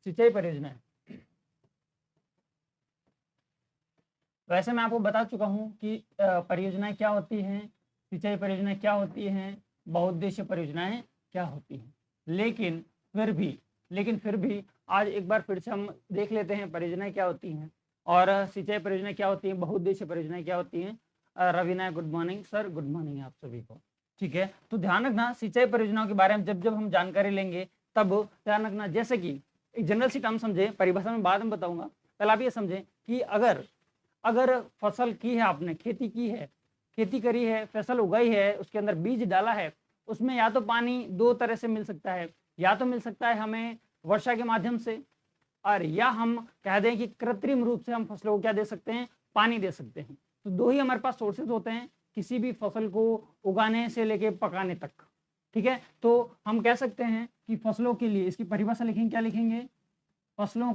सिंचाई परियोजना है। वैसे मैं आपको बता चुका हूं कि परियोजनाएं क्या होती हैं, सिंचाई परियोजनाएं क्या होती हैं, बहुउद्देशीय परियोजनाएं क्या होती हैं। लेकिन फिर भी आज एक बार फिर से हम देख लेते हैं परियोजनाएं क्या होती हैं और सिंचाई परियोजनाएं क्या होती हैं, बहुउद्देशीय परियोजनाएं क्या होती हैं। Raveena, good morning sir. Good morning आप सभी को। ठीक है, तो ध्यान रखना सिंचाई परियोजनाओं के बारे में जब जब हम जानकारी लेंगे तब ध्यान रखना, जैसे कि एक जनरल सी टर्म समझे, परिभाषा में बाद में बताऊंगा, पहले आप ये समझें कि अगर फसल की है, आपने खेती की है, खेती करी है, फसल उगाई है, उसके अंदर बीज डाला है, उसमें या तो पानी दो तरह से मिल सकता है, या तो मिल सकता है हमें वर्षा के माध्यम से, और या हम कह दें कि कृत्रिम रूप से हम फसलों को क्या दे सकते हैं, पानी दे सकते हैं। तो दो ही हमारे पास सोर्सेज होते हैं किसी भी फसल को उगाने से लेके पकाने तक। ठीक है, तो हम कह सकते हैं कि फसलों के लिए इसकी परिभाषा लिखेंगे, क्या लिखेंगे, फसलों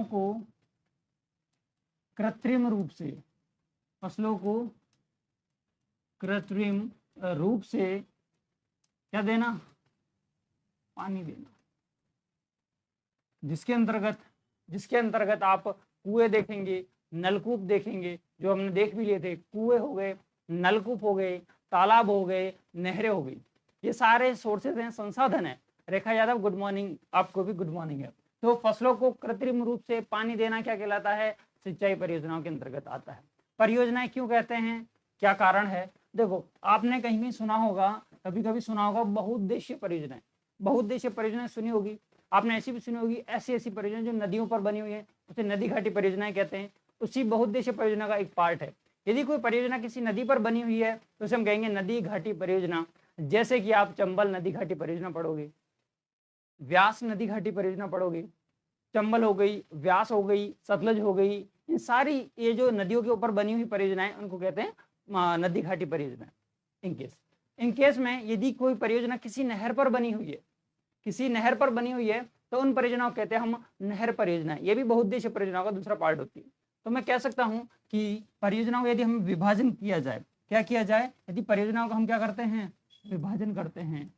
को कृत्रिम रूप से, फसलों को कृत्रिम रूप से क्या देना, पानी देना, जिसके अंतर्गत आप कुएं देखेंगे, नलकूप देखेंगे, जो हमने देख भी लिए थे, कुएं हो गए, नलकूप हो गए, तालाब हो गए, नहरें हो गई, ये सारे सोर्सेज हैं, संसाधन है। रेखा यादव गुड मॉर्निंग, आपको भी गुड मॉर्निंग है। तो फसलों को कृत्रिम रूप से पानी देना क्या कहलाता है, सिंचाई परियोजनाओं के अंतर्गत आता है। परियोजनाएं क्यों कहते हैं, क्या कारण है, देखो आपने कहीं कहीं सुना होगा, कभी कभी सुना होगा बहुउद्देशीय परियोजनाएं। बहुउद्देशीय परियोजनाएं सुनी होगी आपने, ऐसी भी सुनी होगी, ऐसी परियोजनाएं जो नदियों पर बनी हुई है, उसे नदी घाटी परियोजनाएं कहते हैं, उसी बहुउद्देशीय परियोजना का एक पार्ट है। यदि कोई परियोजना किसी नदी पर बनी हुई है तो उसे हम कहेंगे नदी घाटी परियोजना। जैसे कि आप चंबल नदी घाटी परियोजना पढ़ोगे, व्यास नदी घाटी परियोजना पढ़ोगे, चंबल हो गई, व्यास हो गई, सतलज हो गई, इन सारी ये जो नदियों के ऊपर बनी हुई परियोजनाएं उनको कहते हैं नदी घाटी परियोजना। इन केस में यदि कोई परियोजना किसी नहर पर बनी हुई है, तो उन परियोजनाओं को कहते हैं हम नहर परियोजना। ये भी बहुउद्देशीय परियोजनाओं का दूसरा पार्ट होती है। तो मैं कह सकता हूं कि परियोजनाओं को यदि हम विभाजन किया जाए, क्या किया जाए, यदि परियोजनाओं को हम क्या करते हैं, विभाजन करते हैं,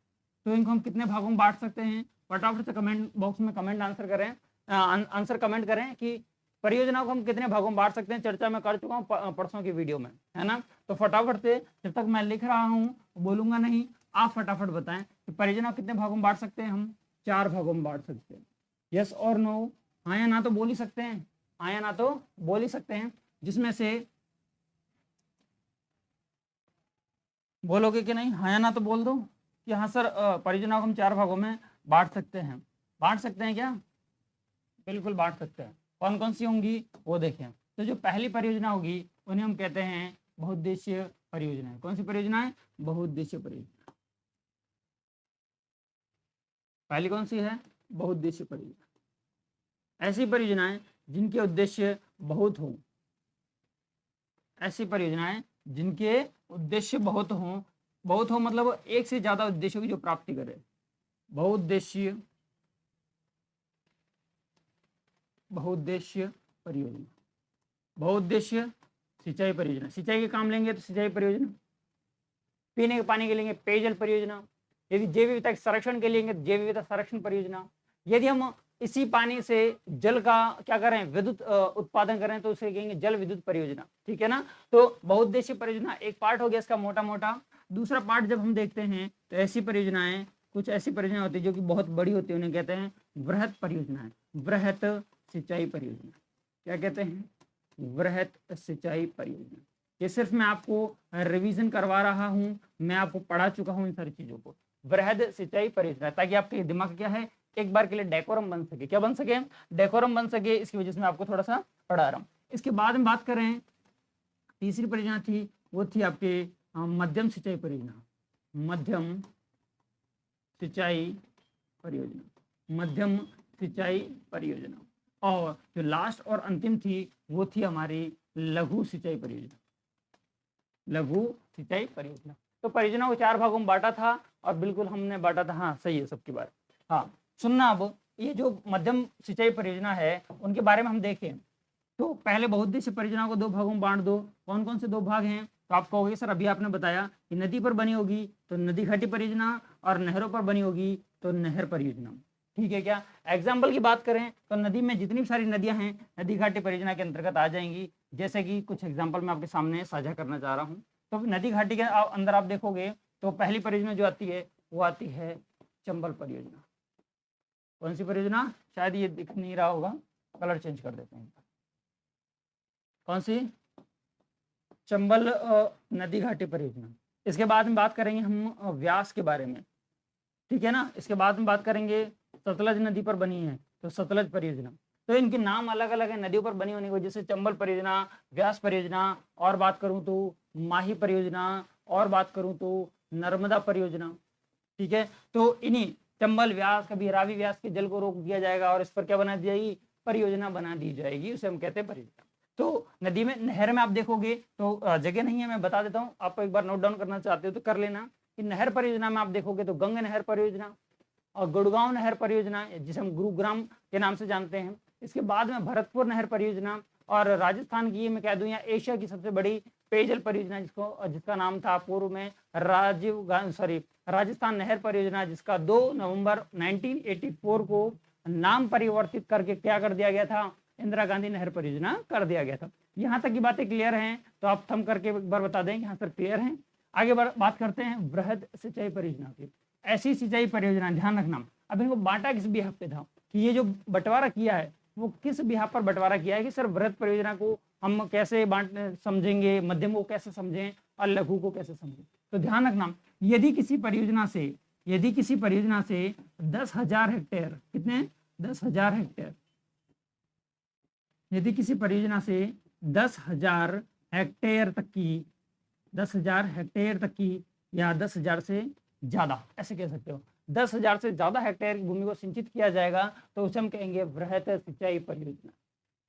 तो इनको हम कितने भागों में बांट सकते हैं, फटाफट से कमेंट बॉक्स में कमेंट आंसर करें, आंसर कमेंट करें कि परियोजनाओं को हम कितने भागों में बांट सकते हैं। चर्चा मैं कर चुका हूँ परसों की वीडियो में, है ना। तो फटाफट से, जब तक मैं लिख रहा हूँ बोलूंगा नहीं, आप फटाफट बताएं कि परियोजना कितने भागों में बांट सकते हैं हम। 4 भागों में बांट सकते हैं। यस और नो, हाँ या ना तो बोल ही सकते हैं, हाँ या ना तो बोल ही सकते हैं, जिसमें से बोलोगे कि नहीं, हाँ या ना तो बोल दो कि हाँ सर परियोजना को हम 4 भागों में बांट सकते हैं। बांट सकते हैं क्या, बिल्कुल बांट सकते हैं। कौन कौन सी होंगी वो देखें। तो जो पहली परियोजना होगी उन्हें हम कहते हैं बहुउद्देशीय परियोजनाएं। कौन सी परियोजनाएं, बहुउद्देशीय परियोजना। पहली कौन सी है, बहुउद्देशीय परियोजना। ऐसी परियोजनाएं जिनके उद्देश्य बहुत हों, ऐसी परियोजनाएं जिनके उद्देश्य बहुत हों मतलब एक से ज्यादा उद्देश्यों की जो प्राप्ति करे। बहुउद्देशीय परियोजना। बहुउद्देशीय सिंचाई परियोजना, सिंचाई के काम लेंगे तो सिंचाई परियोजना, पीने के पानी के लेंगे पेयजल परियोजना, यदि जैव विविधता के संरक्षण के लेंगे जैव विविधता संरक्षण परियोजना, यदि हम इसी पानी से जल का क्या करें, विद्युत उत्पादन करें तो उसे कहेंगे जल विद्युत परियोजना। ठीक है ना। तो बहुउद्देशीय परियोजना एक पार्ट हो गया इसका मोटा मोटा। दूसरा पार्ट जब हम देखते हैं तो ऐसी परियोजनाएं, कुछ ऐसी परियोजनाएं होती है जो कि बहुत बड़ी होती है, उन्हें कहते हैं वृहत परियोजनाएं। वृहत सिंचाई परियोजना, क्या कहते हैं, वृहत सिंचाई परियोजना। ये सिर्फ मैं आपको रिवीजन करवा रहा हूँ, मैं आपको पढ़ा चुका हूँ इन सारी चीजों को। वृहद सिंचाई परियोजना, ताकि आपके दिमाग क्या है, एक बार के लिए डेकोरम बन सके। क्या बन सके, डेकोरम बन सके, इसकी वजह से मैं आपको थोड़ा सा पढ़ा रहा हूँ। इसके बाद में बात करें, तीसरी परियोजना थी वो थी आपके मध्यम सिंचाई परियोजना। मध्यम सिंचाई परियोजना, मध्यम सिंचाई परियोजना। और जो लास्ट और अंतिम थी वो थी हमारी लघु सिंचाई परियोजना। लघु सिंचाई परियोजना। तो परियोजना को 4 भागों में बांटा था, और बिल्कुल हमने बांटा था, हाँ सही है सबकी बात। हाँ सुनना, अब ये जो मध्यम सिंचाई परियोजना है उनके बारे में हम देखें तो पहले बहुउद्देशीय परियोजना को 2 भागों में बांट दो। कौन कौन से 2 भाग हैं, तो आप कहोगे सर अभी आपने बताया कि नदी पर बनी होगी तो नदी घाटी परियोजना, और नहरों पर बनी होगी तो नहर परियोजना। ठीक है क्या। एग्जाम्पल की बात करें तो नदी में जितनी भी सारी नदियां हैं नदी घाटी परियोजना के अंतर्गत आ जाएंगी। जैसे कि कुछ एग्जाम्पल मैं आपके सामने साझा करना चाह रहा हूँ। तो नदी घाटी के अंदर आप देखोगे तो पहली परियोजना जो आती है वो आती है चंबल परियोजना। कौन सी परियोजना, शायद ये दिख नहीं रहा होगा, कलर चेंज कर देते हैं। कौन सी, चंबल नदी घाटी परियोजना। इसके बाद में बात करेंगे हम व्यास के बारे में, ठीक है ना। इसके बाद में बात करेंगे सतलज नदी पर बनी है तो सतलज परियोजना। तो इनके नाम अलग अलग है नदियों पर बनी होने की वजह से, जैसे चंबल परियोजना, व्यास परियोजना, और बात करूं तो माही परियोजना, और बात करूं तो नर्मदा परियोजना, ठीक है। तो इन्हीं चंबल व्यास, कभी रावी व्यास के जल को रोक दिया जाएगा और इस पर क्या बना दी जाएगी, परियोजना बना दी जाएगी, उसे हम कहते हैं परियोजना। तो नदी में, नहर में आप देखोगे तो जगह नहीं है, मैं बता देता हूँ, आप एक बार नोट डाउन करना चाहते हो तो कर लेना कि नहर परियोजना में आप देखोगे तो गंगा नहर परियोजना और गुड़गांव नहर परियोजना, जिसे हम गुरुग्राम के नाम से जानते हैं। इसके बाद में भरतपुर नहर परियोजना, और राजस्थान की, ये मैं कह दूं, या एशिया की सबसे बड़ी पेयजल परियोजना जिसका नाम था पूर्व में राजस्थान नहर परियोजना, जिसका 2 नवंबर 1984 को नाम परिवर्तित करके क्या कर दिया गया था, इंदिरा गांधी नहर परियोजना कर दिया गया था। यहाँ तक की बातें क्लियर हैं तो आप थम करके एक बार बता दें कि हाँ सर क्लियर हैं। आगे बात करते हैं वृहद सिंचाई परियोजना की। ऐसी सिंचाई परियोजना, ध्यान रखना, अब इनको बांटा किस बिहाफ पे था कि ये जो बंटवारा किया है वो किस बिहाफ पर बंटवारा किया है कि सर वृहद परियोजना को हम कैसे समझेंगे, मध्यम को कैसे समझें और लघु को कैसे समझें। तो ध्यान रखना, यदि किसी परियोजना से 10,000 हेक्टेयर, कितने, 10,000 हेक्टेयर, यदि किसी परियोजना से 10,000 हेक्टेयर तक की, 10,000 हेक्टेयर तक की, या 10,000 से ज्यादा, ऐसे कह सकते हो, 10,000 से ज्यादा हेक्टेयर की भूमि को सिंचित किया जाएगा तो उसे हम कहेंगे वृहद सिंचाई परियोजना,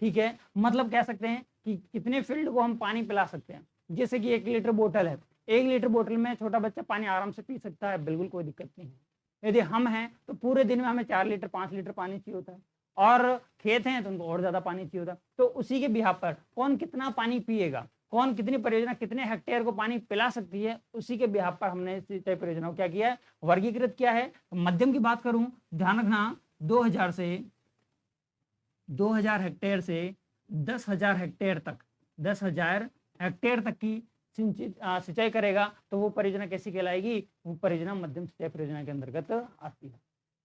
ठीक है। मतलब कह सकते हैं कि कितने फील्ड को हम पानी पिला सकते हैं। जैसे कि 1 लीटर बोतल है, 1 लीटर बोतल में छोटा बच्चा पानी आराम से पी सकता है, बिल्कुल कोई दिक्कत नहीं है। यदि हम हैं तो पूरे दिन में हमें 4 लीटर 5 लीटर पानी चाहिए होता है, और खेत हैं तो उनको और ज्यादा पानी चाहिए होता है। तो उसी के बिहाफ पर कौन कितना पानी पिएगा, कौन कितनी परियोजना कितने हेक्टेयर को पानी पिला सकती है, उसी के बिहाफ पर हमने सिंचाई परियोजना को क्या किया है, वर्गीकृत किया है। मध्यम की बात करूं, ध्यान रखना, 2000 हेक्टेयर से 10,000 हेक्टेयर तक, 10,000 हेक्टेयर तक की सिंचाई करेगा तो वो परियोजना कैसी कहलाएगी, वो परियोजना मध्यम सिंचाई परियोजना के अंतर्गत आती है,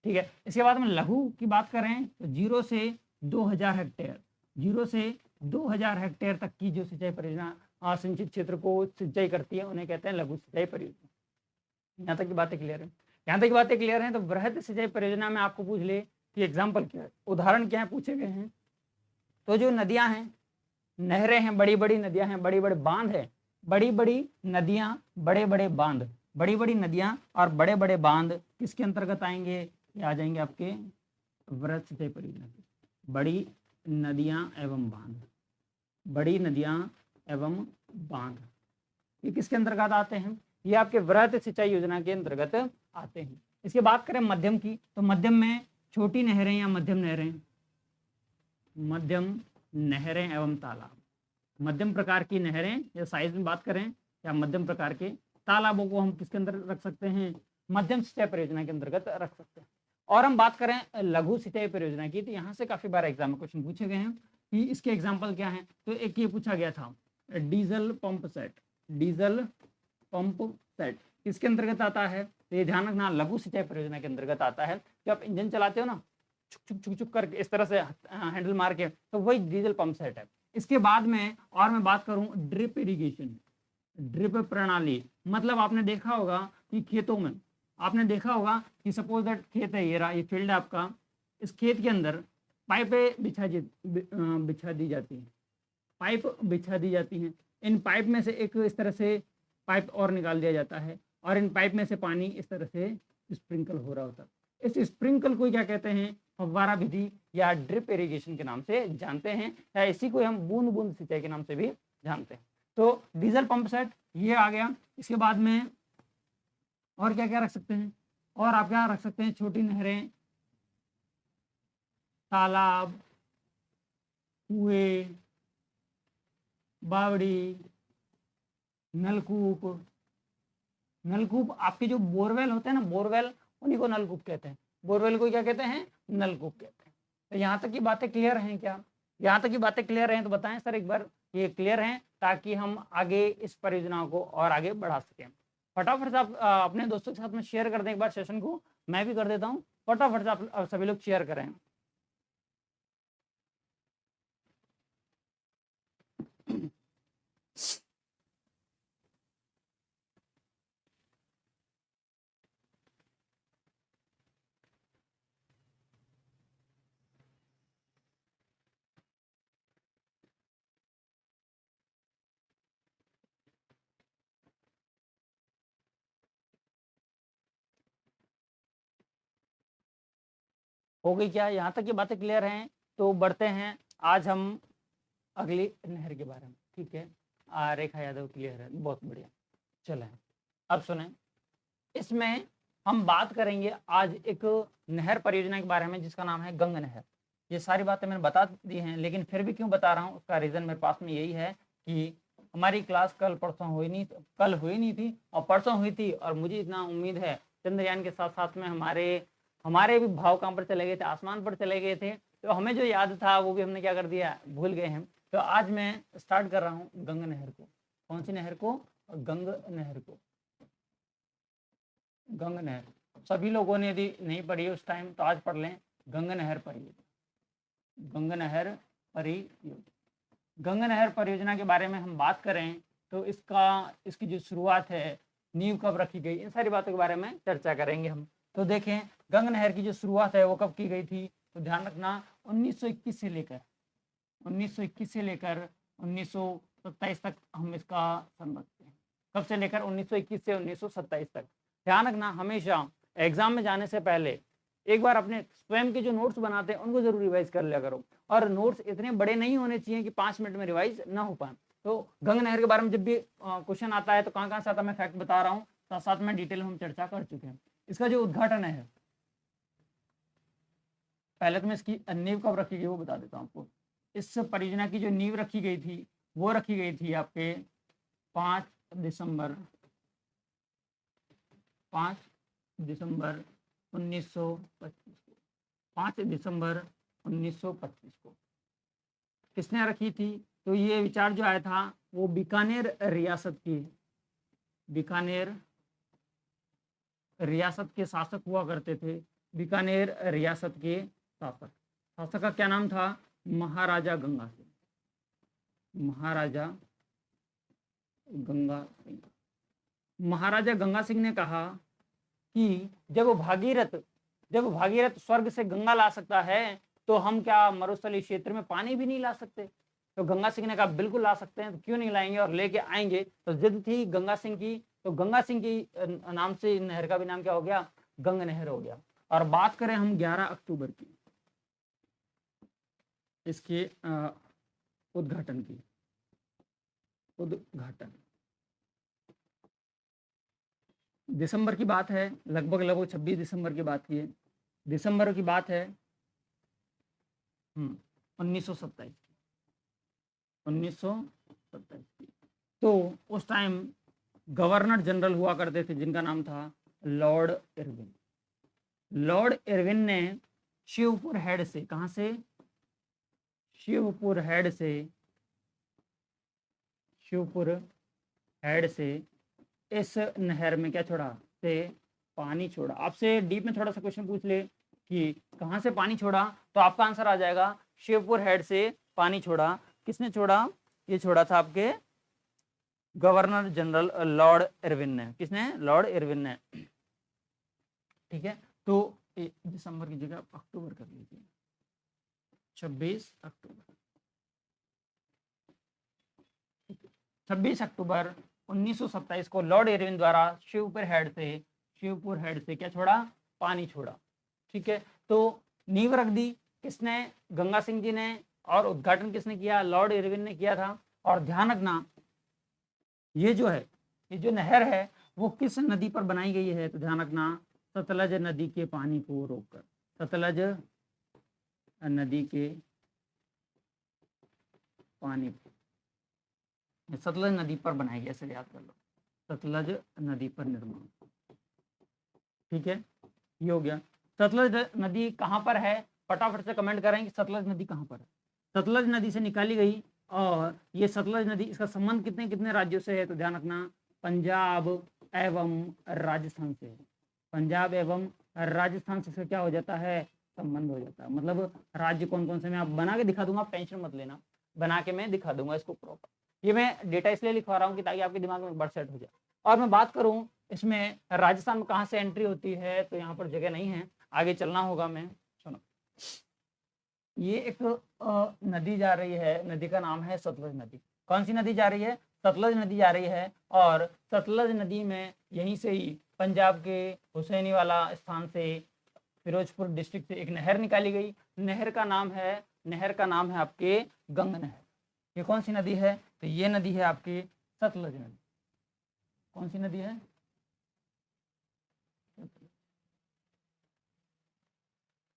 ठीक है। इसके बाद में लघु की बात करें तो 0 से 2,000 हेक्टेयर, 0 से 2,000 हेक्टेयर तक की जो सिंचाई परियोजना सिंचित क्षेत्र को सिंचाई करती है उन्हें कहते हैं लघु सिंचाई परियोजना। यहाँ तक की बातें क्लियर है। यहाँ तक की बातें क्लियर हैं तो वृहद सिंचाई परियोजना में आपको पूछ ले कि एग्जाम्पल क्या है, उदाहरण क्या है पूछे गए हैं। तो जो नदियां हैं, नहरें हैं, बड़ी बड़ी नदियां हैं, बड़े बड़े बांध है, बड़ी बड़ी नदियां, बड़े बड़े बांध, बड़ी बड़ी नदियां और बड़े बड़े बांध किसके अंतर्गत आएंगे, ये आ जाएंगे आपके वृहद सिंचाई परियोजना के। बड़ी नदियां एवं बांध, बड़ी नदियां एवं बांध, ये किसके अंतर्गत आते हैं, ये आपके वृहद सिंचाई योजना के अंतर्गत आते हैं। इसके बात करें मध्यम की, तो मध्यम में छोटी नहरें या मध्यम नहरें, मध्यम नहरें एवं तालाब, मध्यम प्रकार की नहरें या साइज में बात करें या मध्यम प्रकार के तालाबों को हम किसके अंदर रख सकते हैं, मध्यम सिंचाई परियोजना के अंतर्गत रख सकते हैं। और हम बात करें लघु सिंचाई परियोजना की, तो यहाँ से काफी बार एग्जाम में क्वेश्चन पूछे गए हैं कि इसके एग्जाम्पल क्या है। तो एक ये पूछा गया था diesel pump set, diesel pump set किसके अंतर्गत आता है, तो ये ध्यान रखना लघु सिंचाई परियोजना के अंतर्गत आता है। जब आप इंजन चलाते हो ना छुक छुक छुक छुक करके इस तरह से हैंडल मार के, तो वही डीजल पंप सेट है। इसके बाद में और मैं बात करूं ड्रिप इरिगेशन, ड्रिप प्रणाली, मतलब आपने देखा होगा कि खेतों में आपने देखा होगा कि सपोज दैट खेत है, ये फील्ड है आपका, इस खेत के अंदर पाइपें बिछा दी जाती हैं, पाइप बिछा दी जाती हैं। इन पाइप में से एक इस तरह से पाइप और निकाल दिया जाता है और इन पाइप में से पानी इस तरह से स्प्रिंकल हो रहा होता है। इस स्प्रिंकल को क्या कहते हैं, फव्वारा विधि या ड्रिप इरिगेशन के नाम से जानते हैं, या इसी को हम बूंद बूंद सिंचाई के नाम से भी जानते हैं। तो डीजल पंप सेट ये आ गया। इसके बाद में और क्या क्या रख सकते हैं, और आप क्या रख सकते हैं, छोटी नहरें, तालाब, कुएं, बावड़ी, नलकूप। नलकूप आपके जो बोरवेल होते हैं ना, बोरवेल, उन्हीं को नलकूप कहते हैं। बोरवेल को क्या कहते हैं, नलकूप कहते हैं। तो यहाँ तक की बातें क्लियर हैं क्या? यहाँ तक की बातें क्लियर हैं तो बताएं सर एक बार ये क्लियर हैं, ताकि हम आगे इस परियोजना को और आगे बढ़ा सकें। फटाफट से आप अपने दोस्तों के साथ में शेयर कर दें एक बार सेशन को, मैं भी कर देता हूँ, फटाफट से आप सभी लोग शेयर करें। हो गई क्या? यहाँ तक की बातें क्लियर हैं तो बढ़ते हैं आज हम अगली नहर के बारे में। ठीक है, रेखा यादव क्लियर है, बहुत बढ़िया। चलें अब सुने, इसमें हम बात करेंगे आज एक नहर परियोजना के बारे में जिसका नाम है गंग नहर। ये सारी बातें मैंने बता दी हैं, लेकिन फिर भी क्यों बता रहा हूँ उसका रीज़न मेरे पास में यही है कि हमारी क्लास कल हुई नहीं थी और परसों हुई थी, और मुझे इतना उम्मीद है चंद्रयान के साथ साथ में हमारे भी भाव कहाँ पर चले गए थे, आसमान पर चले गए थे, तो हमें जो याद था वो भी हमने क्या कर दिया, भूल गए हैं। तो आज मैं स्टार्ट कर रहा हूँ गंग नहर को। कौन सी नहर को? गंग नहर को। गंग नहर सभी लोगों ने यदि नहीं पढ़ी उस टाइम तो आज पढ़ लें, गंग नहर परियोजना। गंग नहर परियोजना, गंग नहर परियोजना के बारे में हम बात करें तो इसकी जो शुरुआत है, नींव कब रखी गई, इन सारी बातों के बारे में चर्चा करेंगे हम। तो देखें गंग नहर की जो शुरुआत है वो कब की गई थी, तो ध्यान रखना 1921 से लेकर 1927 तक हम इसका सन रखते हैं। कब से लेकर? 1921 से 1927 तक। ध्यान रखना हमेशा एग्जाम में जाने से पहले एक बार अपने स्वयं के जो नोट्स बनाते हैं उनको जरूर रिवाइज कर लिया करो, और नोट्स इतने बड़े नहीं होने चाहिए कि 5 मिनट में रिवाइज ना हो पाए। तो गंग नहर के बारे में जब भी क्वेश्चन आता है तो कहाँ से आता है, मैं फैक्ट बता रहा हूँ, साथ साथ में डिटेल हम चर्चा कर चुके हैं। इसका जो उद्घाटन है, पहले तो मैं इसकी नींव कब रखी गई वो बता देता हूँ आपको। इस परियोजना की जो नींव रखी गई थी वो रखी गई थी आपके 5 दिसंबर 1925 को। 5 दिसंबर 1925 को किसने रखी थी? तो ये विचार जो आया था वो बीकानेर रियासत के शासक हुआ करते थे। बीकानेर रियासत के शासक का क्या नाम था? महाराजा गंगा सिंह। महाराजा गंगा सिंह ने कहा कि जब भागीरथ स्वर्ग से गंगा ला सकता है तो हम क्या मरुस्थलीय क्षेत्र में पानी भी नहीं ला सकते? तो गंगा सिंह ने कहा बिल्कुल ला सकते हैं, तो क्यों नहीं लाएंगे, और लेके आएंगे। तो जिद थी गंगा सिंह की, तो गंगा सिंह की नाम से नहर का भी नाम क्या हो गया? गंग नहर हो गया। और बात करें हम 11 अक्टूबर की, इसके उद्घाटन दिसंबर की बात है, लगभग 26 दिसंबर की बात की है, दिसंबर की बात है 1927 की। तो उस टाइम गवर्नर जनरल हुआ करते थे जिनका नाम था लॉर्ड इरविन। लॉर्ड इरविन ने शिवपुर हेड से, कहां से? शिवपुर हेड से इस नहर में क्या छोड़ा? से पानी छोड़ा। आपसे डीप में थोड़ा सा क्वेश्चन पूछ ले कि कहां से पानी छोड़ा, तो आपका आंसर आ जाएगा शिवपुर हेड से पानी छोड़ा। किसने छोड़ा? ये छोड़ा था आपके गवर्नर जनरल लॉर्ड इरविन ने। किसने? लॉर्ड इरविन ने। ठीक है, तो दिसंबर की जगह अक्टूबर कर लीजिए, 26 अक्टूबर 1927 को लॉर्ड इरविन द्वारा शिवपुर हेड से क्या छोड़ा? पानी छोड़ा। ठीक है, तो नींव रख दी किसने? गंगा सिंह जी ने। और उद्घाटन किसने किया? लॉर्ड इरविन ने किया था। और ध्यान रखना ये जो नहर है वो किस नदी पर बनाई गई है? तो ध्यान रखना सतलज नदी के पानी को रोककर, सतलज नदी के पानी, सतलज नदी पर बनाई गई, ऐसे याद कर लो, सतलज नदी पर निर्माण। ठीक है, ये हो गया। सतलज नदी कहाँ पर है, फटाफट से कमेंट करें कि सतलज नदी कहाँ पर है। सतलज नदी से निकाली गई, और ये सतलज नदी, इसका संबंध कितने कितने राज्यों से है, तो ध्यान रखना पंजाब एवं राजस्थान से। पंजाब एवं राजस्थान से क्या हो जाता है, संबंध हो जाता है। मतलब राज्य कौन कौन से मैं आप बना के दिखा दूंगा, आप टेंशन मत लेना, बना के मैं दिखा दूंगा इसको प्रॉपर। ये मैं डेटा इसलिए लिखवा रहा हूँ कि ताकि आपके दिमाग में एक बार सेट हो जाए। और मैं बात करूँ इसमें राजस्थान में कहाँ से एंट्री होती है, तो यहाँ पर जगह नहीं है, आगे चलना होगा। मैं सुनो, ये एक नदी जा रही है, नदी का नाम है सतलज नदी। कौन सी नदी जा रही है, सतलज नदी जा रही है। और सतलज नदी में यहीं से ही पंजाब के हुसैनी वाला स्थान से, फिरोजपुर डिस्ट्रिक्ट से एक नहर निकाली गई। नहर का नाम है आपके गंग नहर। ये कौन सी नदी है, तो ये नदी है आपकी सतलज नदी। कौन सी नदी है,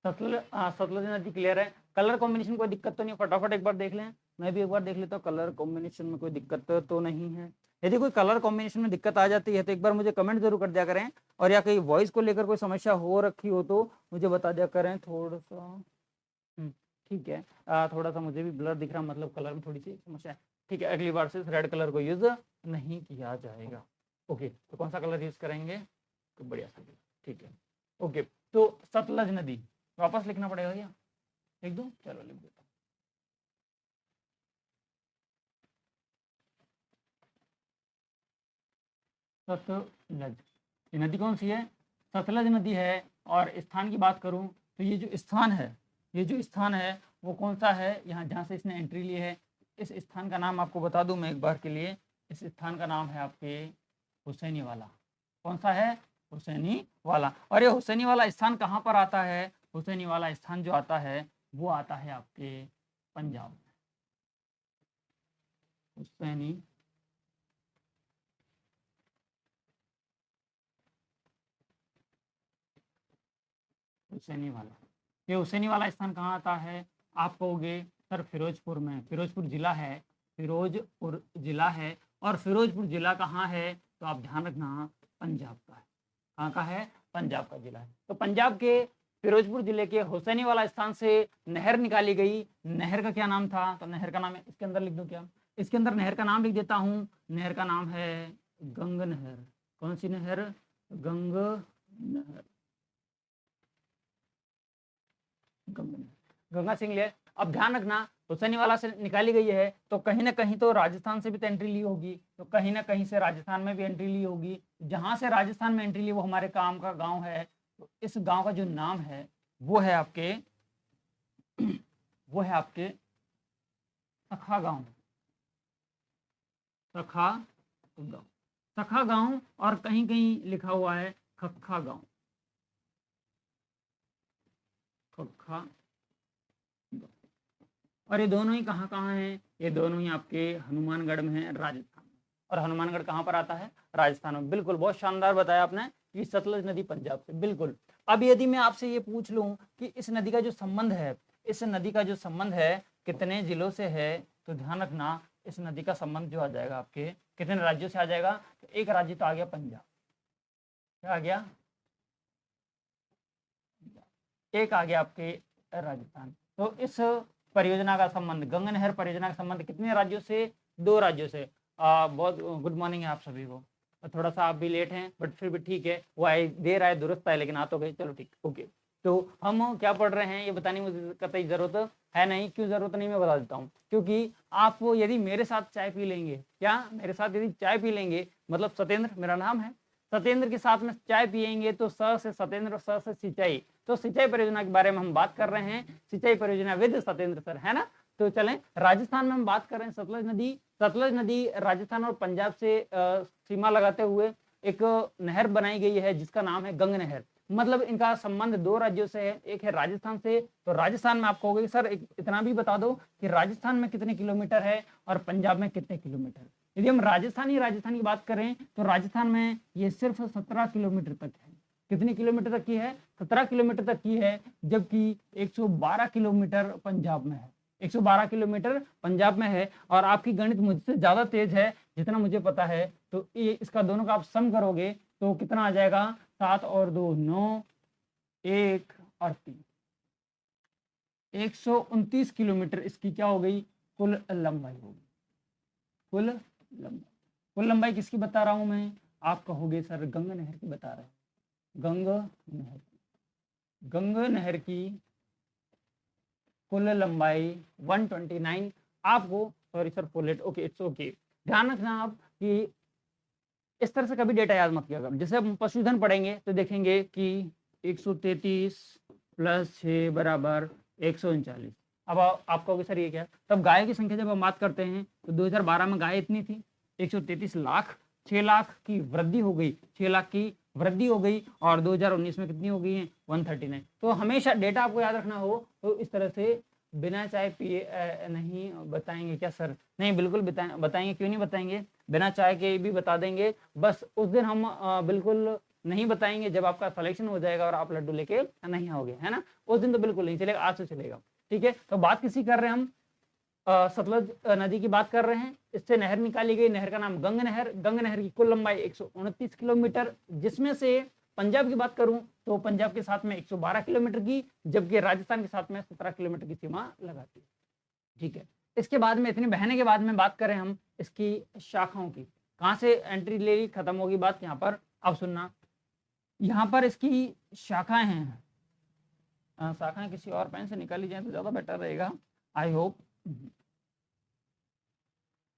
सतलज नदी। क्लियर है। कलर कॉम्बिनेशन कोई दिक्कत तो नहीं, फटाफट एक बार देख लें, मैं भी एक बार देख लेता हूँ कलर कॉम्बिनेशन में कोई दिक्कत तो नहीं है। यदि कोई कलर कॉम्बिनेशन में दिक्कत आ जाती है तो एक बार मुझे कमेंट जरूर कर दिया करें, और या कहीं वॉइस को लेकर कोई समस्या हो रखी हो तो मुझे बता दिया करें। थोड़ा सा ठीक है, थोड़ा सा मुझे भी ब्लर दिख रहा, मतलब कलर में थोड़ी सी समस्या है। ठीक है, अगली बार से रेड कलर को यूज नहीं किया जाएगा। ओके, तो कौन सा कलर यूज करेंगे, तो बढ़िया सा, ठीक है। ओके, तो सतलज नदी वापस लिखना पड़ेगा क्या, लिख दूं, चलो लिख देता हूँ। सतलज, ये नदी कौन सी है, सतलज नदी है। और स्थान की बात करूं तो ये जो स्थान है वो कौन सा है, यहाँ जहाँ से इसने एंट्री ली है, इस स्थान का नाम आपको बता दूं मैं एक बार के लिए। इस स्थान का नाम है आपके हुसैनी वाला। कौन सा है, हुसैनी वाला। और ये हुसैनी वाला स्थान कहाँ पर आता है, हुसैनी वाला स्थान जो आता है वो आता है आपके पंजाब में। हुसैनी वाला, ये हुसैनी वाला स्थान कहाँ आता है, आप कहोगे सर फिरोजपुर में। फिरोजपुर जिला है, फिरोजपुर जिला है। और फिरोजपुर जिला कहाँ है, तो आप ध्यान रखना पंजाब का है। कहाँ का है, पंजाब का जिला है। तो पंजाब के फिरोजपुर जिले के हुसैनी वाला स्थान से नहर निकाली गई। नहर का क्या नाम था, तो नहर का नाम है, इसके अंदर लिख दूं क्या, इसके अंदर नहर का नाम लिख देता हूँ। नहर का नाम है गंग नहर। कौन सी नहर, गंग नहर, गंगा सिंह ले। अब ध्यान रखना, हुसैनी वाला से निकाली गई है तो कहीं ना कहीं तो राजस्थान से भी तो एंट्री ली होगी, तो कहीं ना कहीं से राजस्थान में भी एंट्री ली होगी। जहां से राजस्थान में एंट्री ली वो हमारे काम का गांव है। तो इस गांव का जो नाम है वो है आपके सखा गांव। सखा गांव, सखा गांव, और कहीं कहीं लिखा हुआ है खखा गांव। खखा, और ये दोनों ही कहाँ हैं, ये दोनों ही आपके हनुमानगढ़ में है, राजस्थान में। और हनुमानगढ़ कहाँ पर आता है, राजस्थान में। बिल्कुल, बहुत शानदार बताया आपने कि सतलज नदी पंजाब से, बिल्कुल। अब यदि मैं आपसे ये पूछ लूं कि इस नदी का जो संबंध है, इस नदी का जो संबंध है कितने जिलों से है, तो ध्यान रखना इस नदी का संबंध जो आ जाएगा आपके कितने राज्यों से आ जाएगा, तो एक राज्य तो आ गया पंजाब, क्या आ गया, एक आ गया आपके राजस्थान। तो इस परियोजना का संबंध, गंगा नहर परियोजना का संबंध कितने राज्यों से, 2 राज्यों से। बहुत गुड मॉर्निंग है आप सभी को। थोड़ा सा आप भी लेट हैं बट फिर भी ठीक है, वो आए देर आए दुरुस्त आए, लेकिन आ तो गए, चलो ठीक, ओके। तो हम क्या पढ़ रहे हैं ये बताने में मुझे कतई जरूरत है नहीं। क्यों जरूरत नहीं, मैं बता देता हूँ। क्योंकि आप यदि मेरे साथ चाय पी लेंगे, क्या मेरे साथ यदि चाय पी लेंगे, मतलब सत्येंद्र मेरा नाम है, सत्येंद्र के साथ में चाय पियेंगे तो स से सत्येंद्र, स से सिंचाई, तो सिंचाई परियोजना के बारे में हम बात कर रहे हैं। सिंचाई परियोजना विद सत्येंद्र सर, है ना। तो चलें, राजस्थान में हम बात कर रहे हैं सतलज नदी। सतलज नदी राजस्थान और पंजाब से सीमा लगाते हुए एक नहर बनाई गई है जिसका नाम है गंग नहर। मतलब इनका संबंध 2 राज्यों से है, एक है राजस्थान से। तो राजस्थान में आप कहोगे सर इतना भी बता दो कि राजस्थान में कितने किलोमीटर है और पंजाब में कितने किलोमीटर। यदि हम राजस्थान की बात करें तो राजस्थान में ये सिर्फ 17 किलोमीटर तक है। कितने किलोमीटर तक की है, 17 किलोमीटर तक की है, जबकि 112 किलोमीटर पंजाब में है। 112 किलोमीटर पंजाब में है। और आपकी गणित मुझसे ज्यादा तेज है जितना मुझे पता है, तो ये इसका दोनों का आप सम करोगे तो कितना आ जाएगा, 7 और 2 9, 1 और 3, 129 किलोमीटर इसकी क्या हो गई, कुल लंबाई होगी। कुल लंबाई किसकी बता रहा हूं मैं, आप कहोगे सर गंगा नहर की बता रहे हैं। गंगा नहर की कुल लंबाई 129, आपको सॉरी सर पोलेट, ओके इट्स ओके। ध्यान रखना आप कि इस तरह से कभी डेटा याद मत किया करो। जैसे हम पशुधन पढ़ेंगे तो देखेंगे कि 133 + 6 = 139। अब आप कहोगे सर ये क्या, तब गाय की संख्या जब हम बात करते हैं तो 2012 में गाय इतनी थी 133 लाख, 6 लाख की वृद्धि हो गई, 6 लाख की वृद्धि हो गई, और 2019 में कितनी हो गई है 139। तो हमेशा डेटा आपको याद रखना हो तो इस तरह से बिना चाय पिए नहीं बताएंगे क्या सर, नहीं बिल्कुल बताएंगे, क्यों नहीं बताएंगे, बिना चाय के भी बता देंगे। बस उस दिन हम बिल्कुल नहीं बताएंगे जब आपका सिलेक्शन हो जाएगा और आप लड्डू लेके नहीं आओगे, है ना, उस दिन तो बिल्कुल नहीं चलेगा, आज से चलेगा। ठीक है, तो बात किसी कर रहे हैं हम, सतलज नदी की बात कर रहे हैं। इससे नहर निकाली गई, नहर का नाम गंगा नहर। गंगा नहर की कुल लंबाई 129 किलोमीटर, जिसमें से पंजाब की बात करूं तो पंजाब के साथ में 112 किलोमीटर की, जबकि राजस्थान के साथ में 17 किलोमीटर की सीमा लगाती है। ठीक है, इसके बाद में इतनी बहने के बाद में बात करें हम इसकी शाखाओं की, कहां से एंट्री ले ली, खत्म होगी बात यहाँ पर। अब सुनना, यहाँ पर इसकी शाखाएं हैं, शाखाएं किसी और पेन से निकाली जाए तो ज्यादा बेटर रहेगा, आई होप।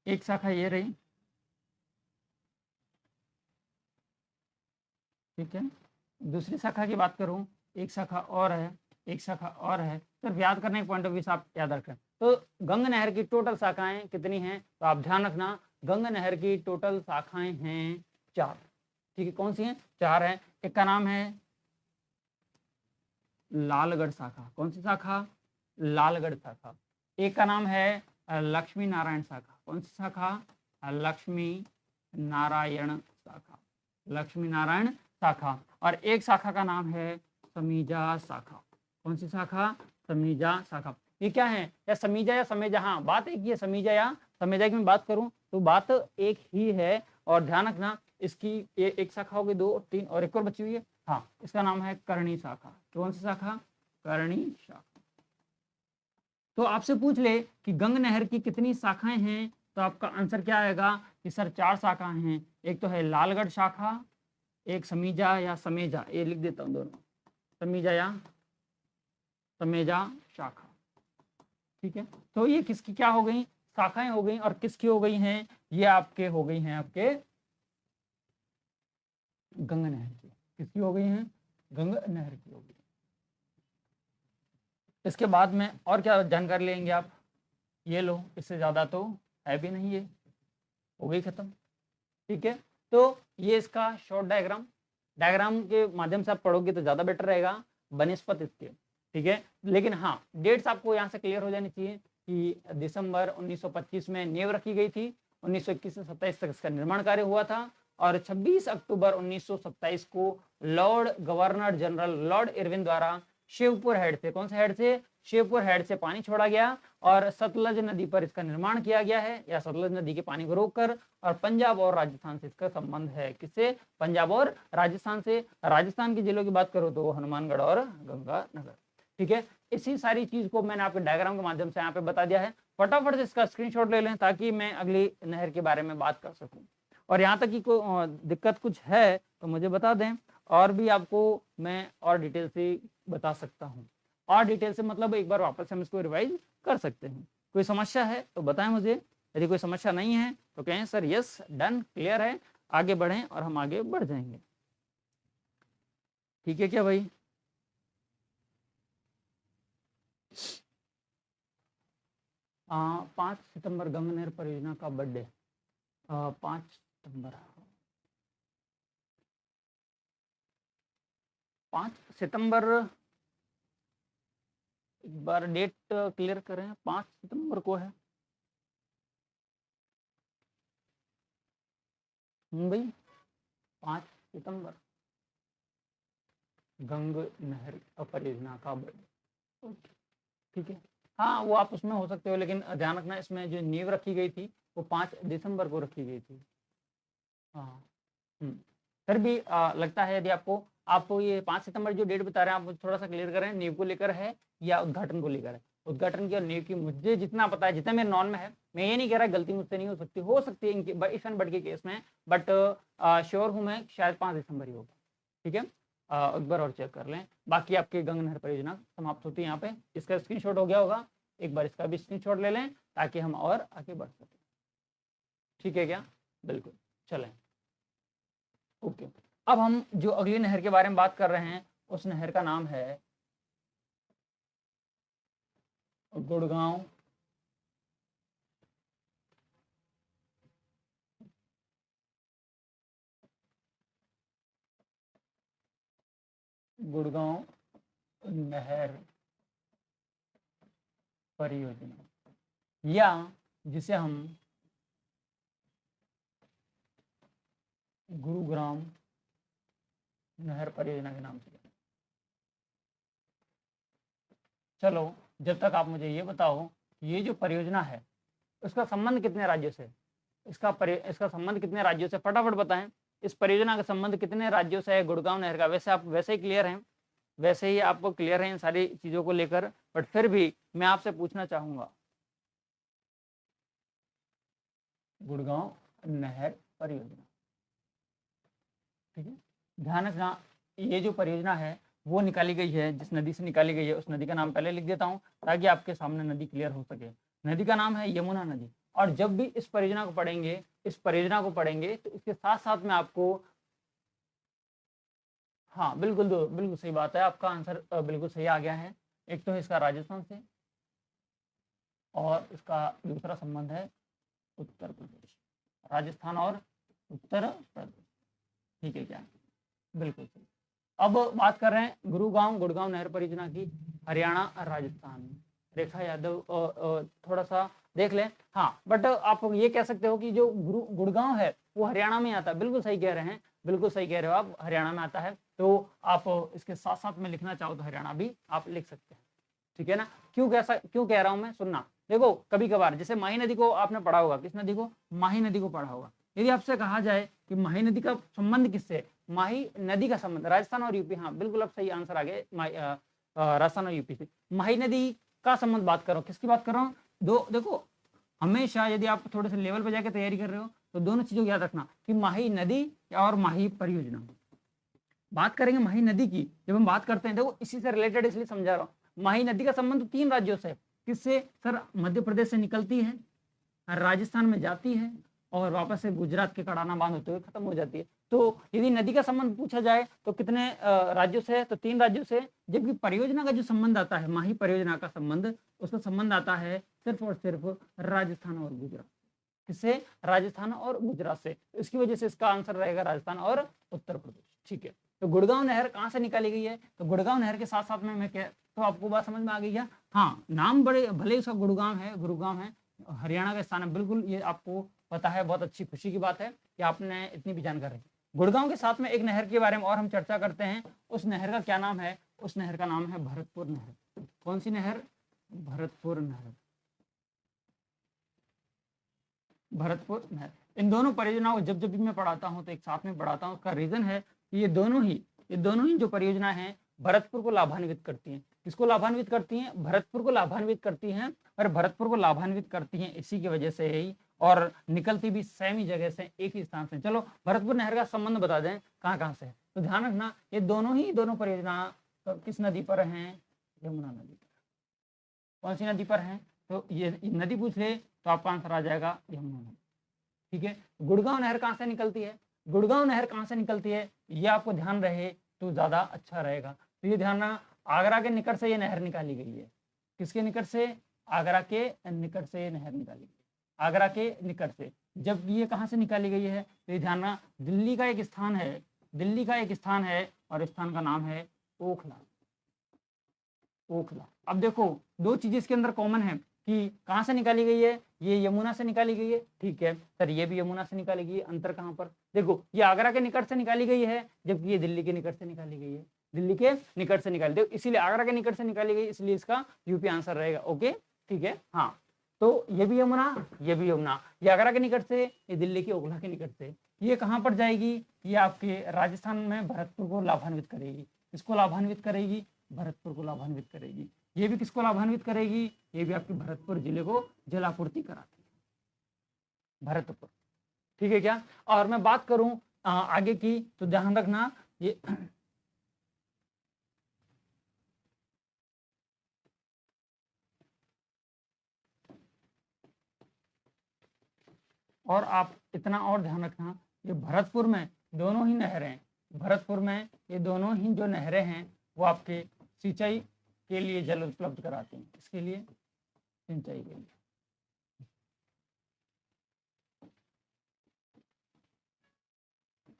एक शाखा ये रही, ठीक है, दूसरी शाखा की बात करूं, एक शाखा और है, एक शाखा और है, सिर्फ याद करने के पॉइंट ऑफ व्यू से आप याद रखें। तो गंगा नहर की टोटल शाखाएं कितनी हैं, तो आप ध्यान रखना, गंगा नहर की टोटल शाखाएं हैं 4। ठीक है, कौन सी हैं, 4 हैं। एक का नाम है लालगढ़ शाखा, कौन सी शाखा, लालगढ़ शाखा। एक का नाम है लक्ष्मी नारायण शाखा, कौन सी शाखा, लक्ष्मी नारायण शाखा, लक्ष्मी नारायण शाखा। और एक शाखा का नाम है समीजा शाखा, कौन सी शाखा, समीजा शाखा। ये क्या है, या समीजा या समेजा, हाँ बात एक ही है, समीजा या समेजा की मैं बात करूं तो बात एक ही है। और ध्यान रखना, इसकी ये एक शाखा हो गई, 2 3 और एक और बची हुई है, हाँ इसका नाम है करणी शाखा। कौन सी शाखा, करणी शाखा। तो आपसे पूछ ले कि गंगा नहर की कितनी शाखाएं हैं, तो आपका आंसर क्या आएगा कि सर 4 शाखाएं हैं। एक तो है लालगढ़ शाखा, एक समीजा या समेजा, ये लिख देता हूं दोनों, समीजा या समेजा शाखा। ठीक है, तो ये किसकी क्या हो गई, शाखाएं हो गई, और किसकी हो गई हैं, ये आपके हो गई हैं, आपके गंगा नहर की। किसकी हो गई हैं, गंगा नहर की हो गई। इसके बाद में और क्या जानकारी लेंगे आप, ये लो, इससे ज्यादा तो है भी नहीं, ये हो गई खत्म। ठीक है, तो ये इसका शॉर्ट डायग्राम के माध्यम से आप पढ़ोगे तो ज्यादा बेटर रहेगा बनस्पत इसके। ठीक है, लेकिन हाँ डेट्स आपको यहाँ से क्लियर हो जानी चाहिए कि दिसंबर 1925 में नींव रखी गई थी, 1921 से 27 तक इसका निर्माण कार्य हुआ था, और 26 अक्टूबर 1927 को Lord governor general Lord Irwin द्वारा शिवपुर हेड से, कौन से हेड से, शिवपुर हेड से पानी छोड़ा गया और सतलज नदी पर इसका निर्माण किया गया है, या सतलज नदी के पानी को रोककर। और पंजाब और राजस्थान से इसका संबंध है, किससे, पंजाब और राजस्थान से। राजस्थान की जिलों की बात करो तो हनुमानगढ़ और गंगानगर। ठीक है, इसी सारी चीज को मैंने आपके डायग्राम के माध्यम से यहाँ पे बता दिया है। फटाफट से इसका स्क्रीनशॉट ले लें ताकि मैं अगली नहर के बारे में बात कर सकूं। और यहाँ तक की कोई दिक्कत कुछ है तो मुझे बता दें, और भी आपको मैं और डिटेल से बता सकता हूँ। और डिटेल से मतलब एक बार वापस हम इसको रिवाइज कर सकते हैं। कोई समस्या है तो बताएं मुझे, यदि कोई समस्या नहीं है तो कहें सर यस डन क्लियर है, आगे बढ़ें और हम आगे बढ़ जाएंगे। ठीक है क्या भाई, 5 सितंबर गंगा नहर परियोजना का बर्थडे, 5 सितंबर, 5 सितंबर, एक बार डेट क्लियर करें, 5 सितंबर को है भाई, 5 सितंबर गंगा नहर परियोजना का बर्थडे। ठीक है, हाँ वो आप उसमें हो सकते हो, लेकिन ध्यान रखना इसमें जो नींव रखी गई थी वो 5 दिसंबर को रखी गई थी। हाँ फिर भी लगता है यदि आपको आपको ये 5 सितंबर जो डेट बता रहे हैं आप मुझे थोड़ा सा क्लियर करें, नींव को लेकर है या उद्घाटन को लेकर है? उद्घाटन की और नींव की मुझे जितना पता है, जितना मेरे नॉन में है, मैं ये नहीं कह रहा गलती मुझसे नहीं हो सकती है इनके इफ एंड बट के केस में, बट श्योर हूँ मैं शायद 5 दिसंबर ही होगा। ठीक है, एक बार और चेक कर लें। बाकी आपकी गंगा नहर परियोजना समाप्त होती है यहाँ पे। इसका स्क्रीनशॉट हो गया होगा, एक बार इसका भी स्क्रीनशॉट ले लें ताकि हम और आगे बढ़ सकें। ठीक है क्या? बिल्कुल, चलें। ओके, अब हम जो अगली नहर के बारे में बात कर रहे हैं उस नहर का नाम है गुड़गांव नहर परियोजना, या जिसे हम गुरुग्राम नहर परियोजना के नाम से। चलो, जब तक आप मुझे ये बताओ ये जो परियोजना है उसका संबंध कितने राज्यों से, इसका संबंध कितने राज्यों से, फटाफट बताएं। इस परियोजना का संबंध कितने राज्यों से है गुड़गांव नहर का? वैसे आप वैसे ही क्लियर हैं, वैसे ही आपको क्लियर है इन सारी चीज़ों को लेकर, बट फिर भी मैं आपसे पूछना चाहूँगा, गुड़गांव नहर परियोजना। ठीक है, ध्यान रखना ये जो परियोजना है वो निकाली गई है, जिस नदी से निकाली गई है उस नदी का नाम पहले लिख देता हूँ ताकि आपके सामने नदी क्लियर हो सके। नदी का नाम है यमुना नदी। और जब भी इस परियोजना को पढ़ेंगे तो इसके साथ साथ में आपको, हाँ बिल्कुल बिल्कुल सही बात है, आपका आंसर बिल्कुल सही आ गया है। एक तो इसका राजस्थान से और इसका दूसरा संबंध है उत्तर प्रदेश, राजस्थान और उत्तर प्रदेश। ठीक है क्या? बिल्कुल सही। अब बात कर रहे हैं गुड़गांव नहर परियोजना की, हरियाणा राजस्थान। रेखा यादव थोड़ा सा देख लें। हाँ, बट आप ये कह सकते हो कि जो गुड़गांव है वो हरियाणा में आता है। बिल्कुल सही कह रहे हैं, बिल्कुल सही कह रहे हो आप, हरियाणा में आता है। तो आप इसके साथ साथ में लिखना चाहो तो हरियाणा भी आप लिख सकते हैं। ठीक है ना? क्यों कह रहा हूं मैं, सुनना। देखो, कभी कभार जैसे माही नदी को आपने पढ़ा होगा, किस नदी को? माही नदी को पढ़ा होगा। यदि आपसे कहा जाए कि माही नदी का संबंध किससे है, माही नदी का संबंध राजस्थान और यूपी, हाँ बिल्कुल आप सही आंसर आ गए, राजस्थान और यूपी से। माही नदी का संबंध बात कर रहा हूँ, किसकी बात कर रहा हूँ? देखो, हमेशा यदि आप थोड़े से लेवल पे जाके तैयारी कर रहे हो तो दोनों चीजों को याद रखना कि माही नदी और माही परियोजना। बात करेंगे माही नदी की, जब हम बात करते हैं, देखो इसी से रिलेटेड इसलिए समझा रहा हूँ। माही नदी का संबंध 3 राज्यों से। किससे सर? मध्य प्रदेश से निकलती है, राजस्थान में जाती है और वापस से गुजरात के कड़ाना बांध होते हुए खत्म हो जाती है। तो यदि नदी का संबंध पूछा जाए तो कितने राज्यों से है? तो 3 राज्यों से। जबकि परियोजना का जो संबंध आता है, माही परियोजना का संबंध, उसका संबंध आता है सिर्फ और सिर्फ राजस्थान और गुजरात। किससे? राजस्थान और गुजरात से। इसकी वजह से इसका आंसर रहेगा राजस्थान और उत्तर प्रदेश। ठीक है, तो गुड़गांव नहर कहाँ से निकाली गई है? तो गुड़गांव नहर के साथ साथ में मैं क्या, तो आपको बात समझ में आ गई है? हाँ, नाम बड़े भले उसका गुड़गांव है, हरियाणा का स्थान है, बिल्कुल ये आपको पता है। बहुत अच्छी खुशी की बात है कि आपने इतनी भी जानकारी। गुड़गांव के साथ में एक नहर के बारे में और हम चर्चा करते हैं। उस नहर का क्या नाम है? उस नहर का नाम है भरतपुर नहर। कौन सी नहर? भरतपुर नहर। भरतपुर नहर। इन दोनों परियोजनाओं को जब भी मैं पढ़ाता हूँ तो एक साथ में पढ़ाता हूँ। उसका रीजन है कि ये दोनों ही जो परियोजना है भरतपुर को लाभान्वित करती हैं। किसको लाभान्वित करती हैं? भरतपुर को लाभान्वित करती हैं। और भरतपुर को लाभान्वित करती हैं इसी की वजह से ही, और निकलती भी सेम ही जगह से, एक ही स्थान से। चलो, भरतपुर नहर का संबंध बता दें कहाँ से है। तो ध्यान रखना, ये दोनों परियोजना किस नदी पर हैं? यमुना नदी पर। कौन सी नदी पर है? तो ये नदी पूछ ले तो आपका आंसर आ जाएगा यमुना नदी। ठीक है, गुड़गांव नहर कहाँ से निकलती है? गुड़गांव नहर कहाँ से निकलती है ये आपको ध्यान रहे तो ज्यादा अच्छा रहेगा। तो ये ध्यान रखना, आगरा के निकट से ये नहर निकाली गई है। किसके निकट से? आगरा के निकट से ये नहर निकाली गई, आगरा के निकट से। जब ये कहाँ से निकाली गई है तो ये ध्यान रखना, दिल्ली का एक स्थान है, और स्थान का नाम है ओखला। अब देखो, 2 चीजें इसके अंदर कॉमन है कि कहाँ से निकाली गई है? ये यमुना से निकाली गई है। ठीक है सर, ये भी यमुना से निकाली गई है। अंतर कहाँ पर? देखो, ये आगरा के निकट से निकाली गई है, जबकि ये दिल्ली के निकट से निकाली गई है। दिल्ली के निकट से निकाली, देखो इसीलिए आगरा के निकट से निकाली गई, इसलिए इसका यूपी आंसर रहेगा। ओके, ठीक है। हाँ, तो ये भी यमुना, ये भी यमुना, ये आगरा के निकट से, ये दिल्ली की ओखला के निकट से। ये कहाँ पर जाएगी, ये आपके राजस्थान में भरतपुर को लाभान्वित करेगी। किसको लाभान्वित करेगी, भरतपुर को लाभान्वित करेगी। ये भी किसको लाभान्वित करेगी, ये भी आपके भरतपुर जिले को जल आपूर्ति कराती है, भरतपुर। ठीक है क्या। और मैं बात करूं आगे की, तो ध्यान रखना ये और आप इतना और ध्यान रखना, ये भरतपुर में दोनों ही नहरें, भरतपुर में ये दोनों ही जो नहरें हैं वो आपके सिंचाई के लिए जल उपलब्ध कराती हैं। इसके लिए सिंचाई के लिए,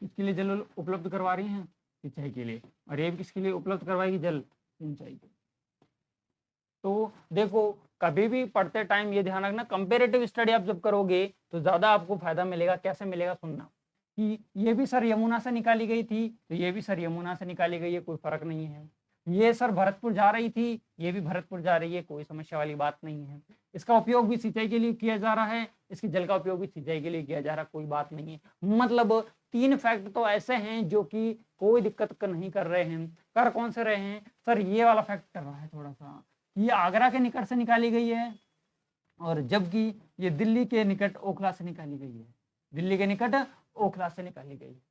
किसके लिए जल उपलब्ध करवा रही हैं, सिंचाई के लिए। और ये भी किसके लिए उपलब्ध करवाएगी, जल, सिंचाई के। तो देखो कभी भी पढ़ते टाइम ये ध्यान रखना, कंपेरेटिव स्टडी आप जब करोगे तो ज्यादा आपको फायदा मिलेगा। कैसे मिलेगा, सुनना कि ये भी सर यमुना से निकाली गई थी, तो ये भी सर यमुना से निकाली गई है, कोई फर्क नहीं है। ये सर भरतपुर जा रही थी, ये भी भरतपुर जा रही है, कोई समस्या वाली बात नहीं है। इसका उपयोग भी सिंचाई के लिए किया जा रहा है, इसकी जल का उपयोग भी सिंचाई के लिए किया जा रहा है, कोई बात नहीं है। मतलब 3 फैक्ट तो ऐसे हैं जो कि कोई दिक्कत नहीं कर रहे हैं। कर कौन से रहे हैं सर, ये वाला फैक्ट कर रहा है थोड़ा सा, ये आगरा के निकट से निकाली गई है, और जबकि ये दिल्ली के निकट ओखला से निकाली गई है, दिल्ली के निकट ओखला से निकाली गई है।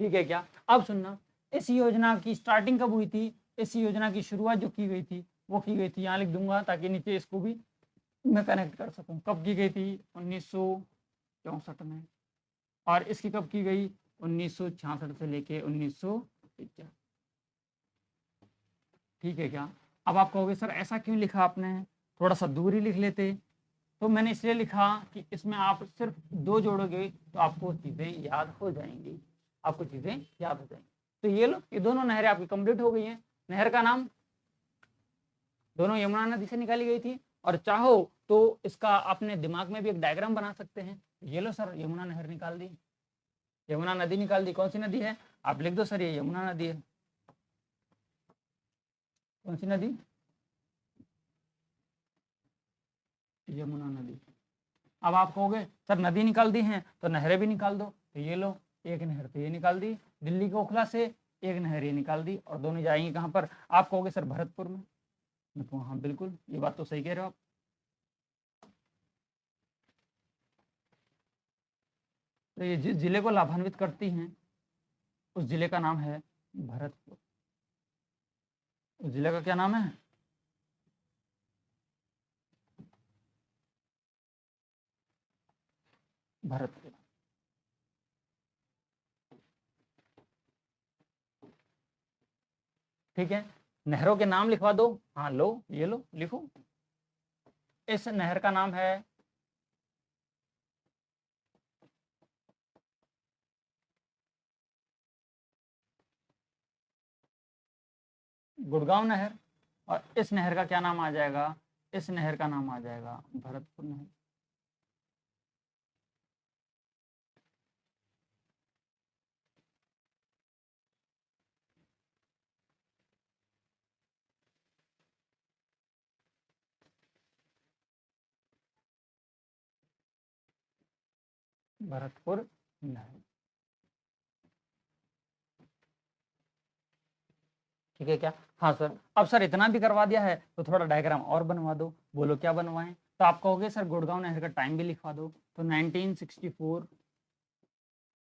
ठीक है क्या। अब सुनना, इस योजना की स्टार्टिंग कब हुई थी, इस योजना की शुरुआत जो की गई थी वो की गई थी, यहाँ लिख दूंगा ताकि नीचे इसको भी मैं कनेक्ट कर सकूं। कब की गई थी, 1964 में। और इसकी कब की गई, 1966 से लेके 1975। ठीक है क्या। अब आप कहोगे सर ऐसा क्यों लिखा आपने, थोड़ा सा दूरी लिख लेते। तो मैंने इसलिए लिखा कि इसमें आप सिर्फ 2 जोड़ोगे तो आपको चीज़ें याद हो जाएंगी, आपको चीज़ें याद हो जाएंगी। तो ये लो, ये दोनों नहरें आपकी कंप्लीट हो गई हैं। नहर का नाम दोनों यमुना नदी से निकाली गई थी, और चाहो तो इसका अपने दिमाग में भी एक डायग्राम बना सकते हैं। ये लो सर, यमुना नहर निकाल दी, यमुना नदी निकाल दी। कौन सी नदी है, आप लिख दो सर, ये यमुना नदी है। कौन सी नदी, यमुना नदी। अब आप कहोगे सर नदी निकाल दी हैं तो नहरें भी निकाल दो, तो ये लो, एक नहर तो ये निकाल दी दिल्ली के ओखला से, एक नहर ये निकाल दी, और दोनों जाएंगी कहाँ पर, आप कहोगे सर भरतपुर में। तो हाँ बिल्कुल, ये बात तो सही कह रहे हो आप। तो ये जिस जिले को लाभान्वित करती हैं उस जिले का नाम है भरतपुर। उस जिले का क्या नाम है, भरतपुर। ठीक है, नहरों के नाम लिखवा दो। हाँ लो, ये लो लिखो। इस नहर का नाम है गुड़गांव नहर, और इस नहर का क्या नाम आ जाएगा, इस नहर का नाम आ जाएगा भरतपुर नहर। भरतपुर नहर। ठीक है क्या। हाँ सर, अब सर इतना भी करवा दिया है तो थोड़ा डायग्राम और बनवा दो। बोलो क्या बनवाएं, तो आप कहोगे सर गुड़गांव नहर का टाइम भी लिखवा दो। तो 1964,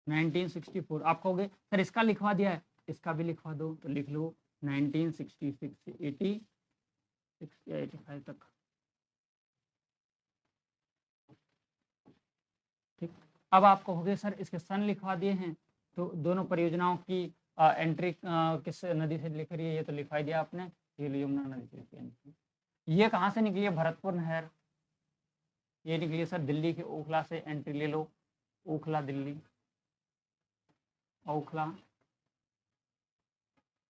1964 आप कहोगे सर इसका लिखवा दिया है, इसका भी लिखवा दो, तो लिख लो 1966 से 86 या 85 तक। ठीक, अब आप कहोगे सर इसके सन लिखवा दिए हैं, तो दोनों परियोजनाओं की एंट्री किस नदी से लिख रही है, ये तो लिखवा दिया आपने, ये यमुना नदी से लिखी। ये कहाँ से निकली है, भरतपुर नहर, ये निकली है सर दिल्ली के ओखला से। एंट्री ले लो, ओखला दिल्ली, ओखला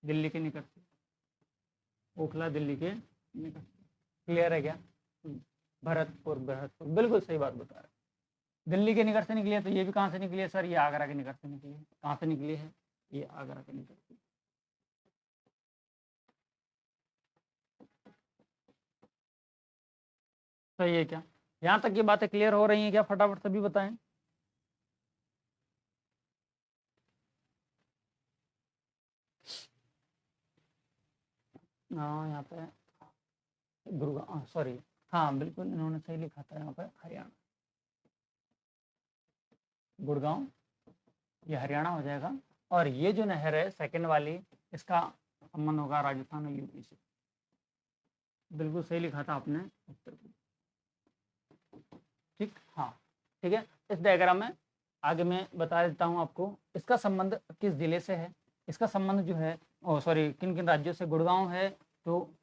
दिल्ली के निकट से, ओखला दिल्ली के निकट से। क्लियर है क्या। भरतपुर, भरतपुर बिल्कुल सही बात बता रहे, दिल्ली के निकट से निकली है। तो ये भी कहाँ से निकली है सर, ये आगरा के निकट से निकली है। कहाँ से निकली है, ये आगरा के निकट से। सही है क्या, यहाँ तक ये बातें क्लियर हो रही हैं क्या, फटाफट सभी बताएं। यहाँ पे गुड़गांव, सॉरी, हाँ बिल्कुल इन्होंने सही लिखा था यहाँ पे हरियाणा, गुड़गांव ये हरियाणा हो जाएगा। और ये जो नहर है सेकंड वाली, इसका संबंध होगा राजस्थान और यूपी से। बिल्कुल सही लिखा था आपने, उत्तर प्रदेश। ठीक, हाँ ठीक है। इस डायग्राम में आगे मैं बता देता हूँ आपको इसका संबंध किस जिले से है। इसका संबंध जो है, सॉरी, किन किन राज्यों से। गुड़गांव है तो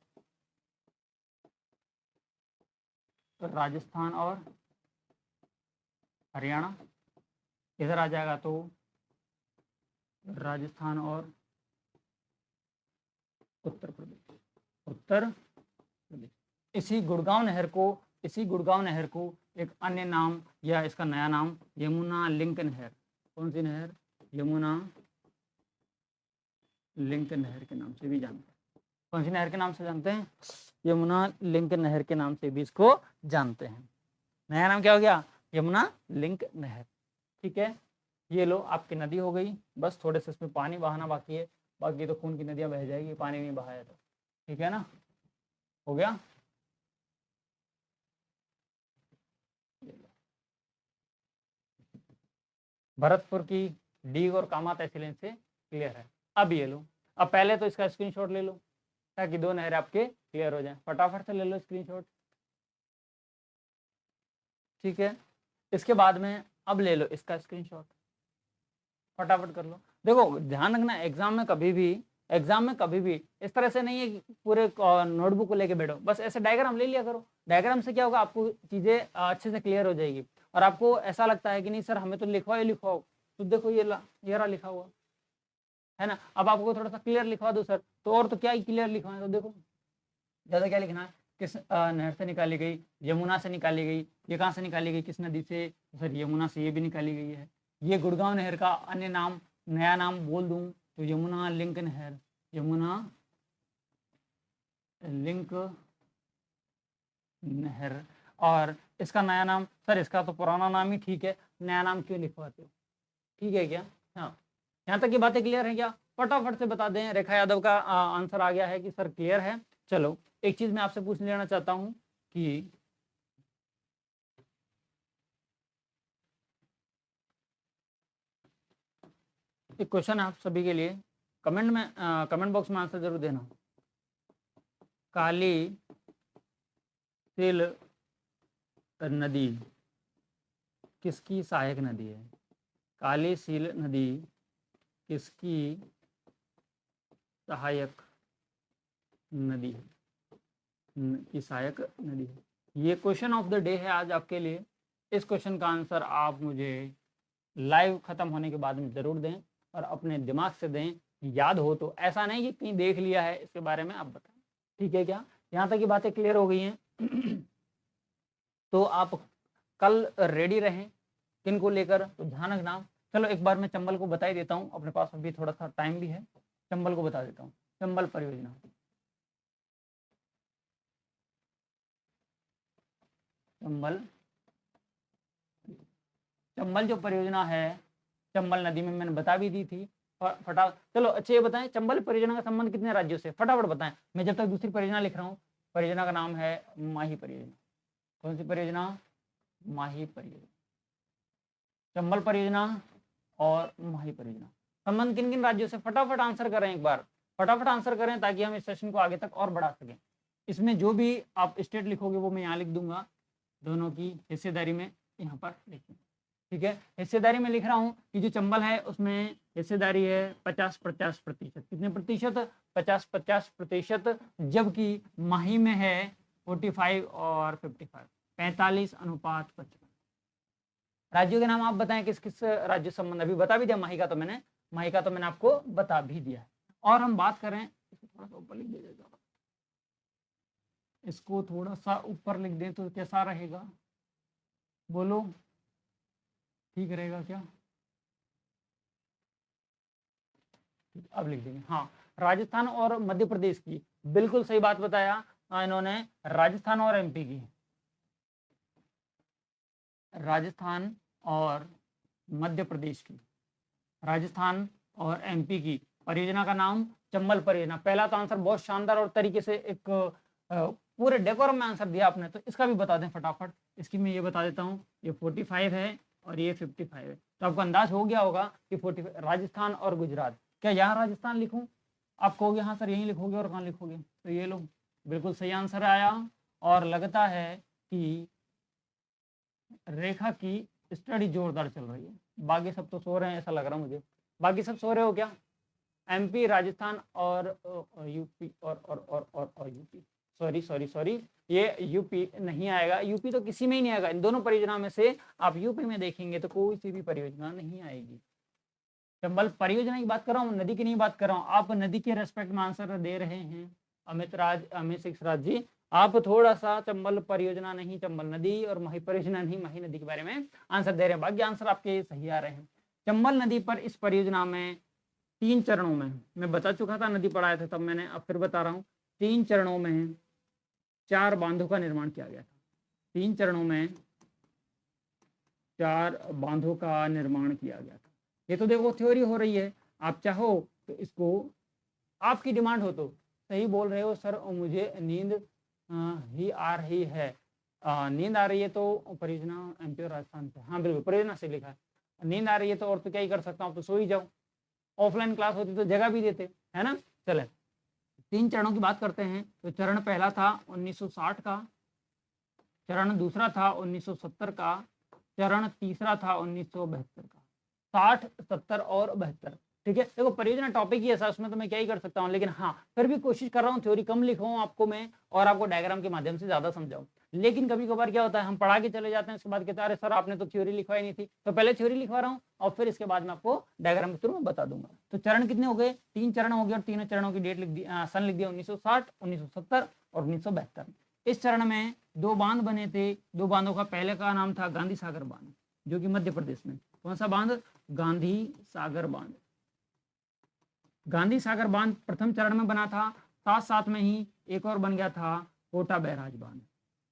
राजस्थान और हरियाणा, इधर आ जाएगा तो राजस्थान और उत्तर प्रदेश, उत्तर प्रदेश। इसी गुड़गांव नहर को एक अन्य नाम या इसका नया नाम यमुना लिंक नहर, कौन सी नहर, यमुना लिंक नहर के नाम से भी जानते हैं। कौन सी नहर के नाम से जानते हैं, यमुना लिंक नहर के नाम से भी इसको जानते हैं। नया नाम क्या हो गया, यमुना लिंक नहर। ठीक है, ये लो आपकी नदी हो गई, बस थोड़े से इसमें पानी बहाना बाकी है, बाकी तो खून की नदियां बह जाएगी, पानी नहीं बहाया तो। ठीक है ना, हो गया। भरतपुर की डीग और कामा तहसील से क्लियर है। अब ये लो, अब पहले तो इसका स्क्रीनशॉट ले लो ताकि दो नहरें आपके क्लियर हो जाएं। फटाफट से ले लो स्क्रीनशॉट। ठीक है, इसके बाद में अब ले लो इसका स्क्रीनशॉट, फटाफट कर लो। देखो ध्यान रखना, एग्जाम में कभी भी इस तरह से नहीं है कि पूरे नोटबुक को लेके बैठो, बस ऐसे डायग्राम ले लिया करो। डायग्राम से क्या होगा, आपको चीजें अच्छे से क्लियर हो जाएगी। और आपको ऐसा लगता है कि नहीं सर हमें तो लिखवाओ, तो देखो ये रहा लिखा हुआ है ना। अब आपको थोड़ा सा क्लियर लिखवा दो सर, तो और तो क्या ही क्लियर लिखवाएं, तो देखो ज्यादा क्या लिखना है, किस नहर से निकाली गई, यमुना से निकाली गई। ये कहाँ से निकाली गई, किस नदी से, सर यमुना से, ये भी निकाली गई है। ये गुड़गांव नहर का अन्य नाम, नया नाम बोल दूं तो यमुना लिंक नहर, यमुना लिंक नहर। और इसका नया नाम, सर इसका तो पुराना नाम ही ठीक है, नया नाम क्यों लिखवाते हो, ठीक है क्या। हाँ, यहाँ तक की बातें क्लियर है क्या, फटाफट से बता दें। रेखा यादव का आंसर आ गया है कि सर क्लियर है। चलो एक चीज मैं आपसे पूछ लेना चाहता हूँ कि एक क्वेश्चन है आप सभी के लिए, कमेंट बॉक्स में आंसर जरूर देना। काली सिल नदी किसकी सहायक नदी है, काली सिल नदी किसकी सहायक नदी है, की सहायक नदी है। ये क्वेश्चन ऑफ द डे है आज आपके लिए। इस क्वेश्चन का आंसर आप मुझे लाइव खत्म होने के बाद में जरूर दें और अपने दिमाग से दें, याद हो तो, ऐसा नहीं कि कहीं देख लिया है इसके बारे में आप बताएं। ठीक है क्या, यहाँ तक की बातें क्लियर हो गई हैं। तो आप कल रेडी रहें किन को लेकर, तो ध्यान रखना। चलो एक बार मैं चंबल को बता ही देता हूँ, अपने पास अभी थोड़ा सा टाइम भी है, चंबल को बता देता हूँ। चंबल परियोजना, चंबल जो परियोजना है, चंबल नदी में मैंने बता भी दी थी। चलो अच्छा ये बताएं, चंबल परियोजना का संबंध कितने राज्यों से, फटाफट बताएं। मैं जब तक दूसरी परियोजना लिख रहा हूँ, परियोजना का नाम है माही परियोजना। कौन सी परियोजना, माही परियोजना। चंबल परियोजना और माही परियोजना, संबंध किन किन राज्यों से, फटाफट आंसर करें एक बार, फटाफट आंसर करें ताकि हम इस सेशन को आगे तक और बढ़ा सकें। इसमें जो भी आप स्टेट लिखोगे वो मैं यहाँ लिख दूंगा, दोनों की हिस्सेदारी में यहाँ पर लिखें। ठीक है, हिस्सेदारी में लिख रहा हूँ कि जो चंबल है उसमें हिस्सेदारी है 50-50%। कितने प्रतिशत, 50-50%, जबकि माही में है 45 और 55, 45:55। राज्यों के नाम आप बताएं किस किस राज्य संबंध, अभी बता भी दिया, माही का तो मैंने आपको बता भी दिया है। और हम बात करें, थोड़ा सा ऊपर लिख दीजिएगा, इसको थोड़ा सा ऊपर लिख दें तो कैसा रहेगा, बोलो ठीक रहेगा क्या, अब लिख देंगे। हाँ, राजस्थान और मध्य प्रदेश की, बिल्कुल सही बात बताया इन्होंने, राजस्थान और एमपी की, राजस्थान और मध्य प्रदेश की, राजस्थान और एमपी की परियोजना का नाम चंबल परियोजना। पहला तो आंसर बहुत शानदार और तरीके से एक पूरे डेकोरम में आंसर दिया आपने, तो इसका भी बता दें फटाफट। इसकी मैं ये बता देता हूँ, ये 45 है और ये 55 है, तो आपको अंदाज हो गया होगा कि 45 राजस्थान और गुजरात। क्या यहाँ राजस्थान लिखूं? आप कहोगे हाँ सर यहीं लिखोगे, और कहाँ लिखोगे? तो ये लो, बिल्कुल सही आंसर आया। और लगता है कि रेखा की स्टडी जोरदार चल रही है, बाकी सब तो सो रहे हैं ऐसा लग रहा है मुझे। बाकी सब सो रहे हो क्या? एमपी, राजस्थान और यूपी और यूपी, सॉरी, ये यूपी नहीं आएगा। यूपी तो किसी में ही नहीं आएगा। इन दोनों परियोजना में से आप यूपी में देखेंगे तो कोई सी भी परियोजना नहीं आएगी। चंबल परियोजना की बात कर रहा हूँ, नदी की नहीं बात कर रहा हूँ। आप नदी के रेस्पेक्ट में आंसर दे रहे हैं अमित सिक्सराज जी। आप थोड़ा सा चंबल परियोजना नहीं, चंबल नदी और माही परियोजना नहीं, माही नदी के बारे में आंसर दे रहे हैं। बाकी आंसर आपके सही आ रहे हैं। चंबल नदी पर इस परियोजना में 3 चरणों में, मैं बता चुका था, नदी पढ़ाया था तब मैंने, अब फिर बता रहा हूँ, 3 चरणों में 4 बांधों का निर्माण किया गया था। 3 चरणों में 4 बांधों का निर्माण किया गया था। ये तो देखो थ्योरी हो रही है, आप चाहो तो इसको, आपकी डिमांड हो तो सही बोल रहे हो सर, मुझे नींद ही आ रही है। नींद आ रही है तो परियोजना एमपी और राजस्थान से, हाँ बिल्कुल परियोजना से लिखा है। नींद आ रही है तो और तो क्या ही कर सकता हूँ, तो सो ही जाओ। ऑफलाइन क्लास होती तो जगह भी देते, है ना। चले 3 चरणों की बात करते हैं। तो चरण पहला था 1960 का, चरण दूसरा था 1970 का, चरण तीसरा था 1972 का। 60, 70 और 72, ठीक है। देखो परियोजना टॉपिक ही ऐसा, उसमें तो मैं क्या ही कर सकता हूँ, लेकिन हाँ फिर भी कोशिश कर रहा हूँ थ्योरी कम लिखूँ आपको मैं, और आपको डायग्राम के माध्यम से ज्यादा समझाऊँ। लेकिन कभी कभार क्या होता है, हम पढ़ा के चले जाते हैं, उसके बाद कहते हैं अरे सर आपने तो थ्योरी लिखवाई नहीं थी, तो पहले थ्योरी लिखवा रहा हूँ और फिर इसके बाद मैं आपको डायग्राम के थ्रू में बता दूंगा। तो चरण कितने हो गए? 3 चरण हो गए, और तीनों चरणों की डेट लिख दी, सन लिख दिया 1960, 1970 और 1972। इस चरण में 2 बांध बने थे। 2 बांधों का पहले का नाम था गांधी सागर बांध, जो कि मध्य प्रदेश में। कौन सा बांध? गांधी सागर बांध। गांधी सागर बांध प्रथम चरण में बना था। साथ साथ में ही एक और बन गया था कोटा बैराज बांध,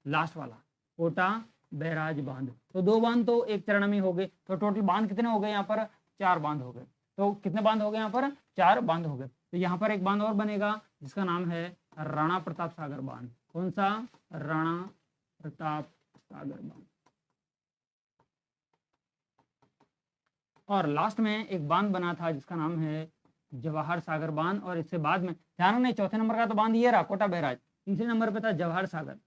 लास्ट वाला कोटा बैराज बांध। तो 2 बांध तो एक चरण में हो गए, तो टोटल बांध कितने हो गए यहाँ पर? 4 बांध हो गए। तो कितने बांध हो गए यहाँ पर? 4 बांध हो गए। तो यहाँ पर एक बांध और बनेगा जिसका नाम है राणा प्रताप सागर बांध। कौन सा? राणा प्रताप सागर बांध। और लास्ट में एक बांध बना था जिसका नाम है जवाहर सागर बांध। और इससे बाद में ध्यान नहीं, चौथे नंबर का तो बांध ये रहा कोटा बैराज, तीसरे नंबर पे था जवाहर सागर।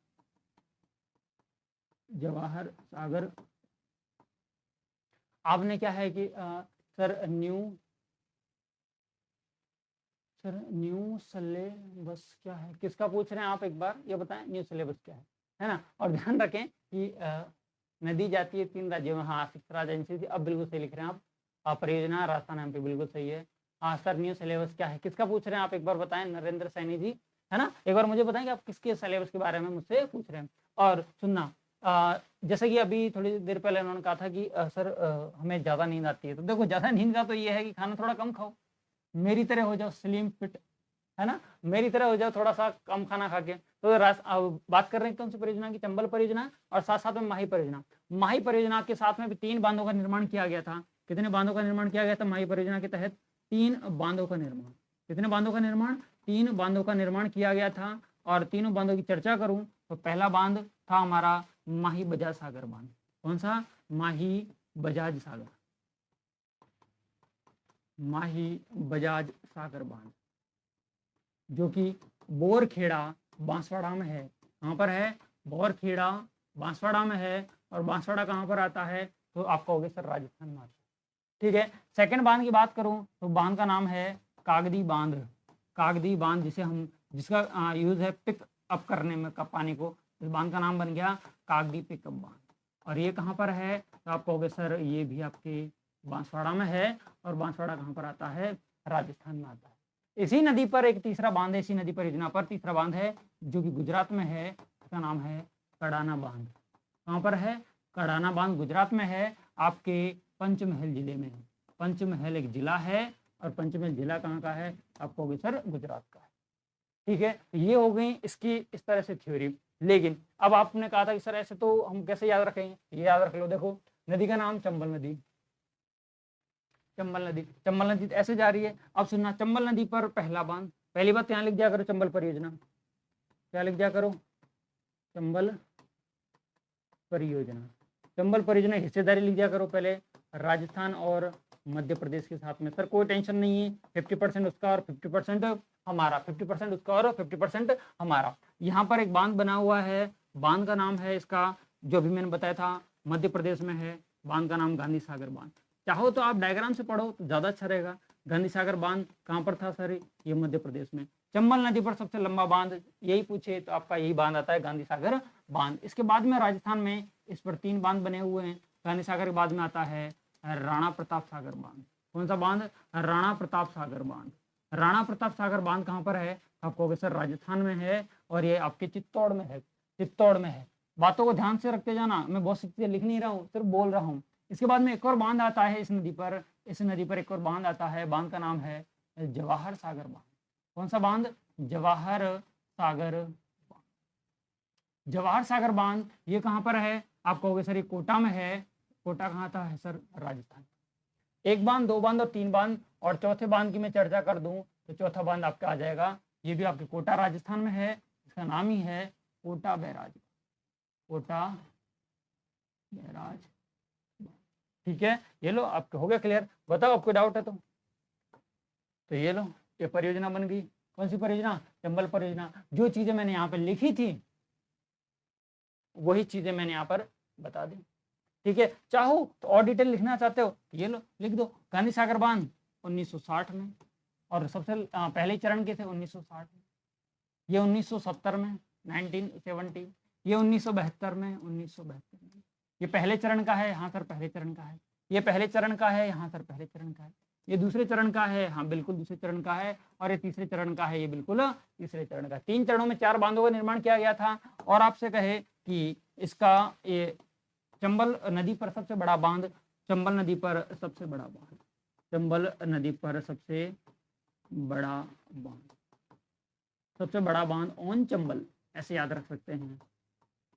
जवाहर सागर आपने क्या है कि सर न्यू सिलेबस क्या है, किसका पूछ रहे हैं आप, एक बार ये बताएं न्यू सिलेबस क्या है ना। और ध्यान रखें कि नदी जाती है 3 राज्यों में। हाँ शिक्षा एजेंसी थी, अब बिल्कुल सही लिख रहे हैं आप। परियोजना राजस्थान एमपी, बिल्कुल सही है। हाँ सर न्यू सिलेबस क्या है, किसका पूछ रहे हैं आप, एक बार बताएं। नरेंद्र सैनी जी, है ना। एक बार मुझे बताएं कि आप किसके सिलेबस के बारे में मुझसे पूछ रहे हैं। और सुनना, जैसे कि अभी थोड़ी देर पहले उन्होंने कहा था कि सर हमें ज़्यादा नींद आती है। तो देखो ज़्यादा नींद का तो ये है कि खाना थोड़ा कम खाओ, मेरी तरह हो जाओ स्लिम फिट, है ना, मेरी तरह हो जाओ, थोड़ा सा कम खाना खा के। तो बात कर रहे हैं कौन सी परियोजना की? चंबल परियोजना, और साथ साथ में माही परियोजना। माही परियोजना के साथ में भी 3 बांधों का निर्माण किया गया था। कितने बांधों का निर्माण किया गया था माही परियोजना के तहत? 3 बांधों का निर्माण। कितने बांधों का निर्माण? 3 बांधों का निर्माण किया गया था। और तीनों बांधों की चर्चा करूं तो पहला बांध था हमारा माही बजाज सागर बांध। कौन सा? माही बजाज सागर, माही बजाज सागर बांध, जो कि बोरखेड़ा बांसवाड़ा में है। कहाँ पर है? बोरखेड़ा बांसवाड़ा में है। और बांसवाड़ा कहाँ पर आता है? तो आप कहोगे सर राजस्थान में आता है, ठीक है। सेकंड बांध की बात करूं तो बांध का नाम है कागदी बांध। कागदी बांध जिसका यूज है पिक अप करने में का पानी को, इस बांध का नाम बन गया कागदी पिकअप बांध। और ये कहाँ पर है? तो आप कहोगे सर ये भी आपके बांसवाड़ा में है। और बांसवाड़ा कहाँ पर आता है? राजस्थान में आता है। इसी नदी पर एक तीसरा बांध है, इसी नदी परियोजना पर तीसरा बांध है जो कि गुजरात में है, इसका नाम है कड़ाना बांध। कहाँ पर है? कड़ाना बांध गुजरात में है, आपके पंचमहल जिले में है। पंचमहल एक जिला है, और पंचमहल जिला कहाँ का है? आप कहोगे सर गुजरात का है, ठीक है। ये हो गई इसकी इस तरह से थ्योरी। लेकिन अब आपने कहा था कि सर ऐसे तो हम कैसे याद रखेंगे, ये याद रख लो। देखो नदी का नाम चंबल नदी, चंबल नदी, चंबल नदी ऐसे जा रही है। अब सुनना, चंबल नदी पर पहला बांध, पहली बात यहाँ लिख दिया करो चंबल परियोजना, क्या लिख दिया करो, चंबल परियोजना। चंबल परियोजना हिस्सेदारी लिख दिया करो पहले राजस्थान और मध्य प्रदेश के साथ में। सर कोई टेंशन नहीं है, 50% उसका और 50% हमारा, 50% उसका और 50% हमारा। यहाँ पर एक बांध बना हुआ है, बांध का नाम है इसका, जो भी मैंने बताया था, मध्य प्रदेश में है, बांध का नाम गांधी सागर बांध। चाहो तो आप डायग्राम से पढ़ो तो ज्यादा अच्छा रहेगा। गांधी सागर बांध कहाँ पर था सर, ये मध्य प्रदेश में। चंबल नदी पर सबसे लंबा बांध यही पूछे तो आपका यही बांध आता है, गांधी सागर बांध। इसके बाद में राजस्थान में इस पर 3 बांध बने हुए हैं। गांधी सागर के बाद में आता है राणा प्रताप सागर बांध। कौन सा बांध, राणा प्रताप सागर बांध। राणा प्रताप सागर बांध कहाँ पर है, आप कहोगे सर राजस्थान में है, और ये आपके चित्तौड़ में है, चित्तौड़ में है। बातों को ध्यान से रखते जाना, मैं बहुत सी चीजें लिख नहीं रहा हूँ, सिर्फ बोल रहा हूँ। इसके बाद में एक और बांध आता है इस नदी पर, इस नदी पर एक और बांध आता है, बांध का नाम है जवाहर सागर बांध। कौन सा बांध, जवाहर सागर बांध। जवाहर सागर बांध ये कहाँ पर है, आप कहोगे सर ये कोटा में है। कोटा कहाँ था है सर, राजस्थान। एक बांध, 2 बांध और 3 बांध, और चौथे बांध की मैं चर्चा कर दूं तो चौथा बांध आपका आ जाएगा, ये भी आपके कोटा राजस्थान में है, इसका नाम ही है कोटा बैराज, कोटा बैराज। ठीक है, ये लो आपको हो गया क्लियर। बताओ आपको डाउट है तो ये लो, ये परियोजना बन गई। कौन सी परियोजना, चंबल परियोजना। जो चीजें मैंने यहाँ पर लिखी थी वही चीजें मैंने यहाँ पर बता दी। ठीक है, चाहो तो और डिटेल लिखना चाहते हो ये लो लिख दो। गांधी सागर बांध 1960 में, और सबसे पहले चरण के थे 1960 में, ये 1970 में 1970, ये 1972 में 1972 में। ये पहले चरण का है, हाँ सर पहले चरण का है। ये पहले चरण का है, हाँ सर पहले चरण का है। ये दूसरे चरण का है, हाँ बिल्कुल दूसरे चरण का है। और ये तीसरे चरण का है, ये बिल्कुल तीसरे चरण का। 3 चरणों में 4 बांधों का निर्माण किया गया था। और आपसे कहे कि इसका ये चंबल नदी पर सबसे बड़ा बांध, चंबल नदी पर सबसे बड़ा बांध, चंबल नदी पर सबसे बड़ा बांध, सबसे बड़ा बांध ऑन चंबल, ऐसे याद रख सकते हैं।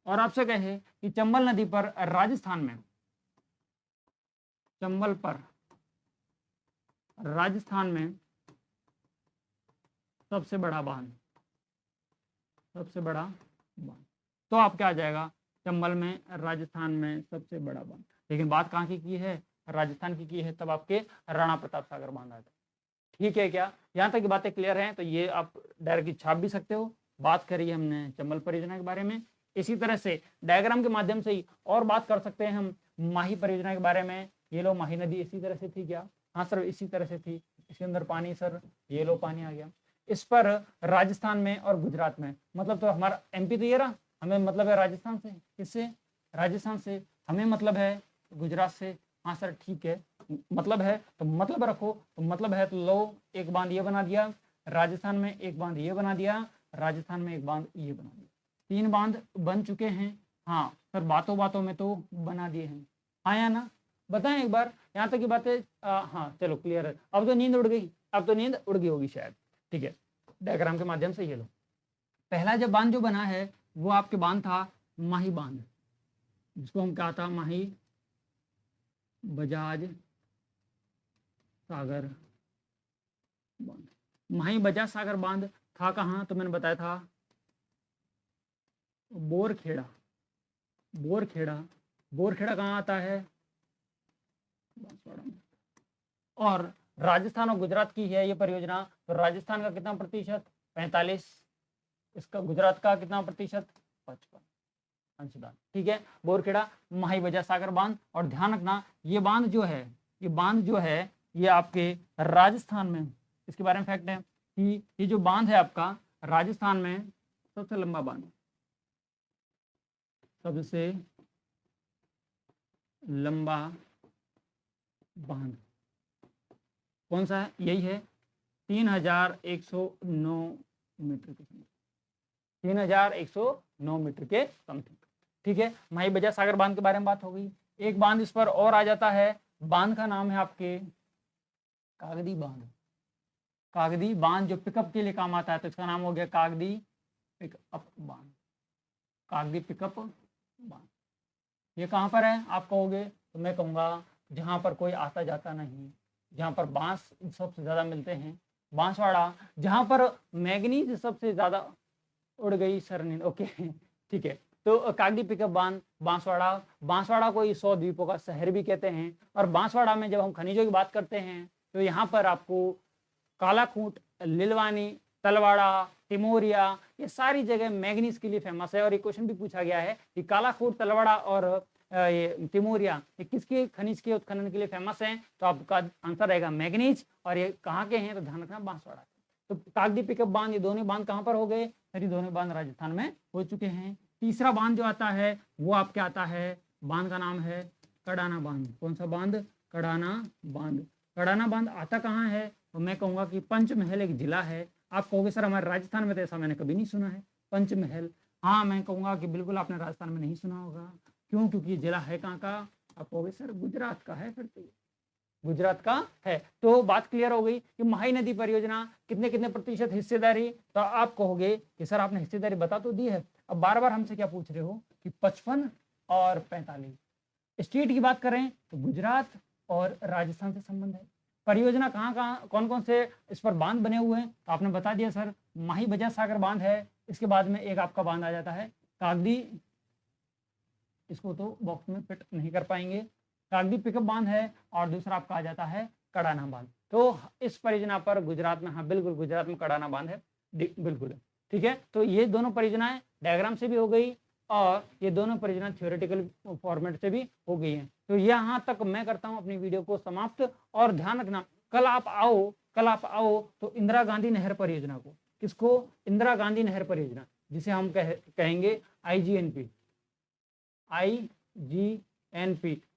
और आपसे कहे कि चंबल नदी पर राजस्थान में, चंबल पर राजस्थान में सबसे बड़ा बांध, सबसे बड़ा बांध, तो आप क्या आ जाएगा, चंबल में राजस्थान में सबसे बड़ा बांध। लेकिन बात कहाँ की है, राजस्थान की है, तब आपके राणा प्रताप सागर बांध आता है। ठीक है क्या, यहाँ तक की बातें क्लियर हैं। तो ये आप डायरेक्टली छाप भी सकते हो। बात करी हमने चंबल परियोजना के बारे में। इसी तरह से डायग्राम के माध्यम से ही और बात कर सकते हैं हम माही परियोजना के बारे में। ये लो माही नदी इसी तरह से थी क्या, हाँ सर इसी तरह से थी। इसके अंदर पानी सर, ये लो पानी आ गया। इस पर राजस्थान में और गुजरात में, मतलब तो हमारा एमपी तो ये रहा, हमें मतलब है राजस्थान से, किससे, राजस्थान से। हमें मतलब है गुजरात से, हाँ सर ठीक है। मतलब है तो मतलब रखो, तो मतलब है तो लो एक बांध ये बना दिया, राजस्थान में एक बांध ये बना दिया, राजस्थान में एक बांध ये बना दिया। 3 बांध बन चुके हैं। हाँ सर बातों बातों में तो बना दिए हैं, हाँ या ना, बताएं एक बार। यहाँ तक की बातें हाँ चलो क्लियर है। अब तो नींद उड़ गई, अब तो नींद उड़ गई होगी शायद। ठीक है, डायग्राम के माध्यम से ये लो, पहला जब बांध जो बना है वो आपके बांध था माही बांध, जिसको हम कहा था माही बजाज सागर बांध। माही बजाज सागर बांध था कहाँ, तो मैंने बताया था बोरखेड़ा। बोरखेड़ा, बोरखेड़ा कहाँ आता है, और राजस्थान और गुजरात की है ये परियोजना। तो राजस्थान का कितना प्रतिशत, 45, इसका गुजरात का कितना प्रतिशत, 55 अंशदान। ठीक है, बोरखेड़ा माही बजाज सागर बांध। और ध्यान रखना ये बांध जो है, ये बांध जो है ये आपके राजस्थान में, इसके बारे में फैक्ट है कि ये जो बांध है आपका राजस्थान में सबसे लंबा बांध, सबसे लंबा बांध कौन सा है, यही है 3109 मीटर के समथिंग, 3109 मीटर के समथिंग। ठीक है, माही बजाज सागर बांध के बारे में बात हो गई। एक बांध इस पर और आ जाता है, बांध का नाम है आपके कागदी बांध। कागदी बांध जो पिकअप के लिए काम आता है, तो इसका नाम हो गया कागदी पिकअप बांध, कागदी पिकअप बांध। ये कहाँ पर है आप कहोगे, तो मैं कहूँगा जहाँ पर कोई आता जाता नहीं, जहाँ पर बांस सबसे ज्यादा मिलते हैं, बांसवाड़ा जहाँ पर मैग्नीज सबसे ज्यादा, उड़ गई सरनींद, ओके ठीक है। तो कागदी पिकअप बांध, बांसवाड़ा, बांसवाड़ा को 100 द्वीपों का शहर भी कहते हैं। और बांसवाड़ा में जब हम खनिजों की बात करते हैं तो यहाँ पर आपको कालाकूट, लिलवानी, तलवाड़ा, टिमोरिया, ये सारी जगह मैग्नीज के लिए फेमस है। और ये क्वेश्चन भी पूछा गया है कि कालाकूट, तलवाड़ा और ये टिमोरिया ये किसके खनिज के उत्खनन के लिए फेमस हैं, तो आपका आंसर रहेगा मैग्नीज। और ये कहाँ के हैं, तो ध्यान रखना बांसवाड़ा। तो कागदी पिकअप बांध, ये दोनों बांध कहाँ पर हो गए, सर ये दोनों बांध राजस्थान में हो चुके हैं। तीसरा बांध जो आता है वो आपके आता है, बांध का नाम है कड़ाना बांध। कौन सा बांध, कड़ाना बांध। कड़ाना बांध आता कहाँ है, तो मैं कहूँगा कि पंचमहल एक जिला है। आप कहोगे सर हमारे राजस्थान में तो ऐसा मैंने कभी नहीं सुना है पंचमहल। हाँ मैं कहूँगा कि बिल्कुल आपने राजस्थान में नहीं सुना होगा। क्यों, क्योंकि ये जिला है कहाँ का, आप कहोगे सर गुजरात का है, फिर तो गुजरात का है। तो बात क्लियर हो गई कि महाई नदी परियोजना कितने कितने प्रतिशत हिस्सेदारी, तो आप कहोगे कि सर आपने हिस्सेदारी बता तो दी है, अब बार बार हमसे क्या पूछ रहे हो कि 55 और 45। स्टेट की बात करें तो गुजरात और राजस्थान से संबंध है। परियोजना कहाँ कहाँ कौन कौन से इस पर बांध बने हुए हैं, तो आपने बता दिया सर माही बजाज सागर बांध है। इसके बाद में एक आपका बांध आ जाता है कागदी, इसको तो बॉक्स में फिट नहीं कर पाएंगे, कागदी पिकअप बांध है। और दूसरा आपका आ जाता है कड़ाना बांध। तो इस परियोजना पर गुजरात में, हाँ बिल्कुल गुजरात में कड़ाना बांध है, बिल्कुल ठीक है। तो ये दोनों परियोजनाएं डायग्राम से भी हो गई और ये दोनों परियोजना थ्योरेटिकल फॉर्मेट से भी हो गई हैं। तो यहाँ तक मैं करता हूँ अपनी वीडियो को समाप्त। और ध्यान रखना कल आप आओ तो इंदिरा गांधी नहर परियोजना को, किसको, इंदिरा गांधी नहर परियोजना, जिसे हम कहेंगे IGNP।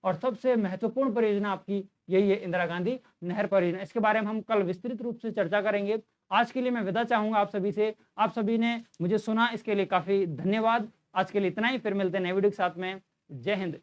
और सबसे महत्वपूर्ण परियोजना आपकी यही है इंदिरा गांधी नहर परियोजना। इसके बारे में हम कल विस्तृत रूप से चर्चा करेंगे। आज के लिए मैं विदा चाहूंगा आप सभी से। आप सभी ने मुझे सुना, इसके लिए काफी धन्यवाद। आज के लिए इतना ही, फिर मिलते हैं नए वीडियो के साथ में। जय हिंद।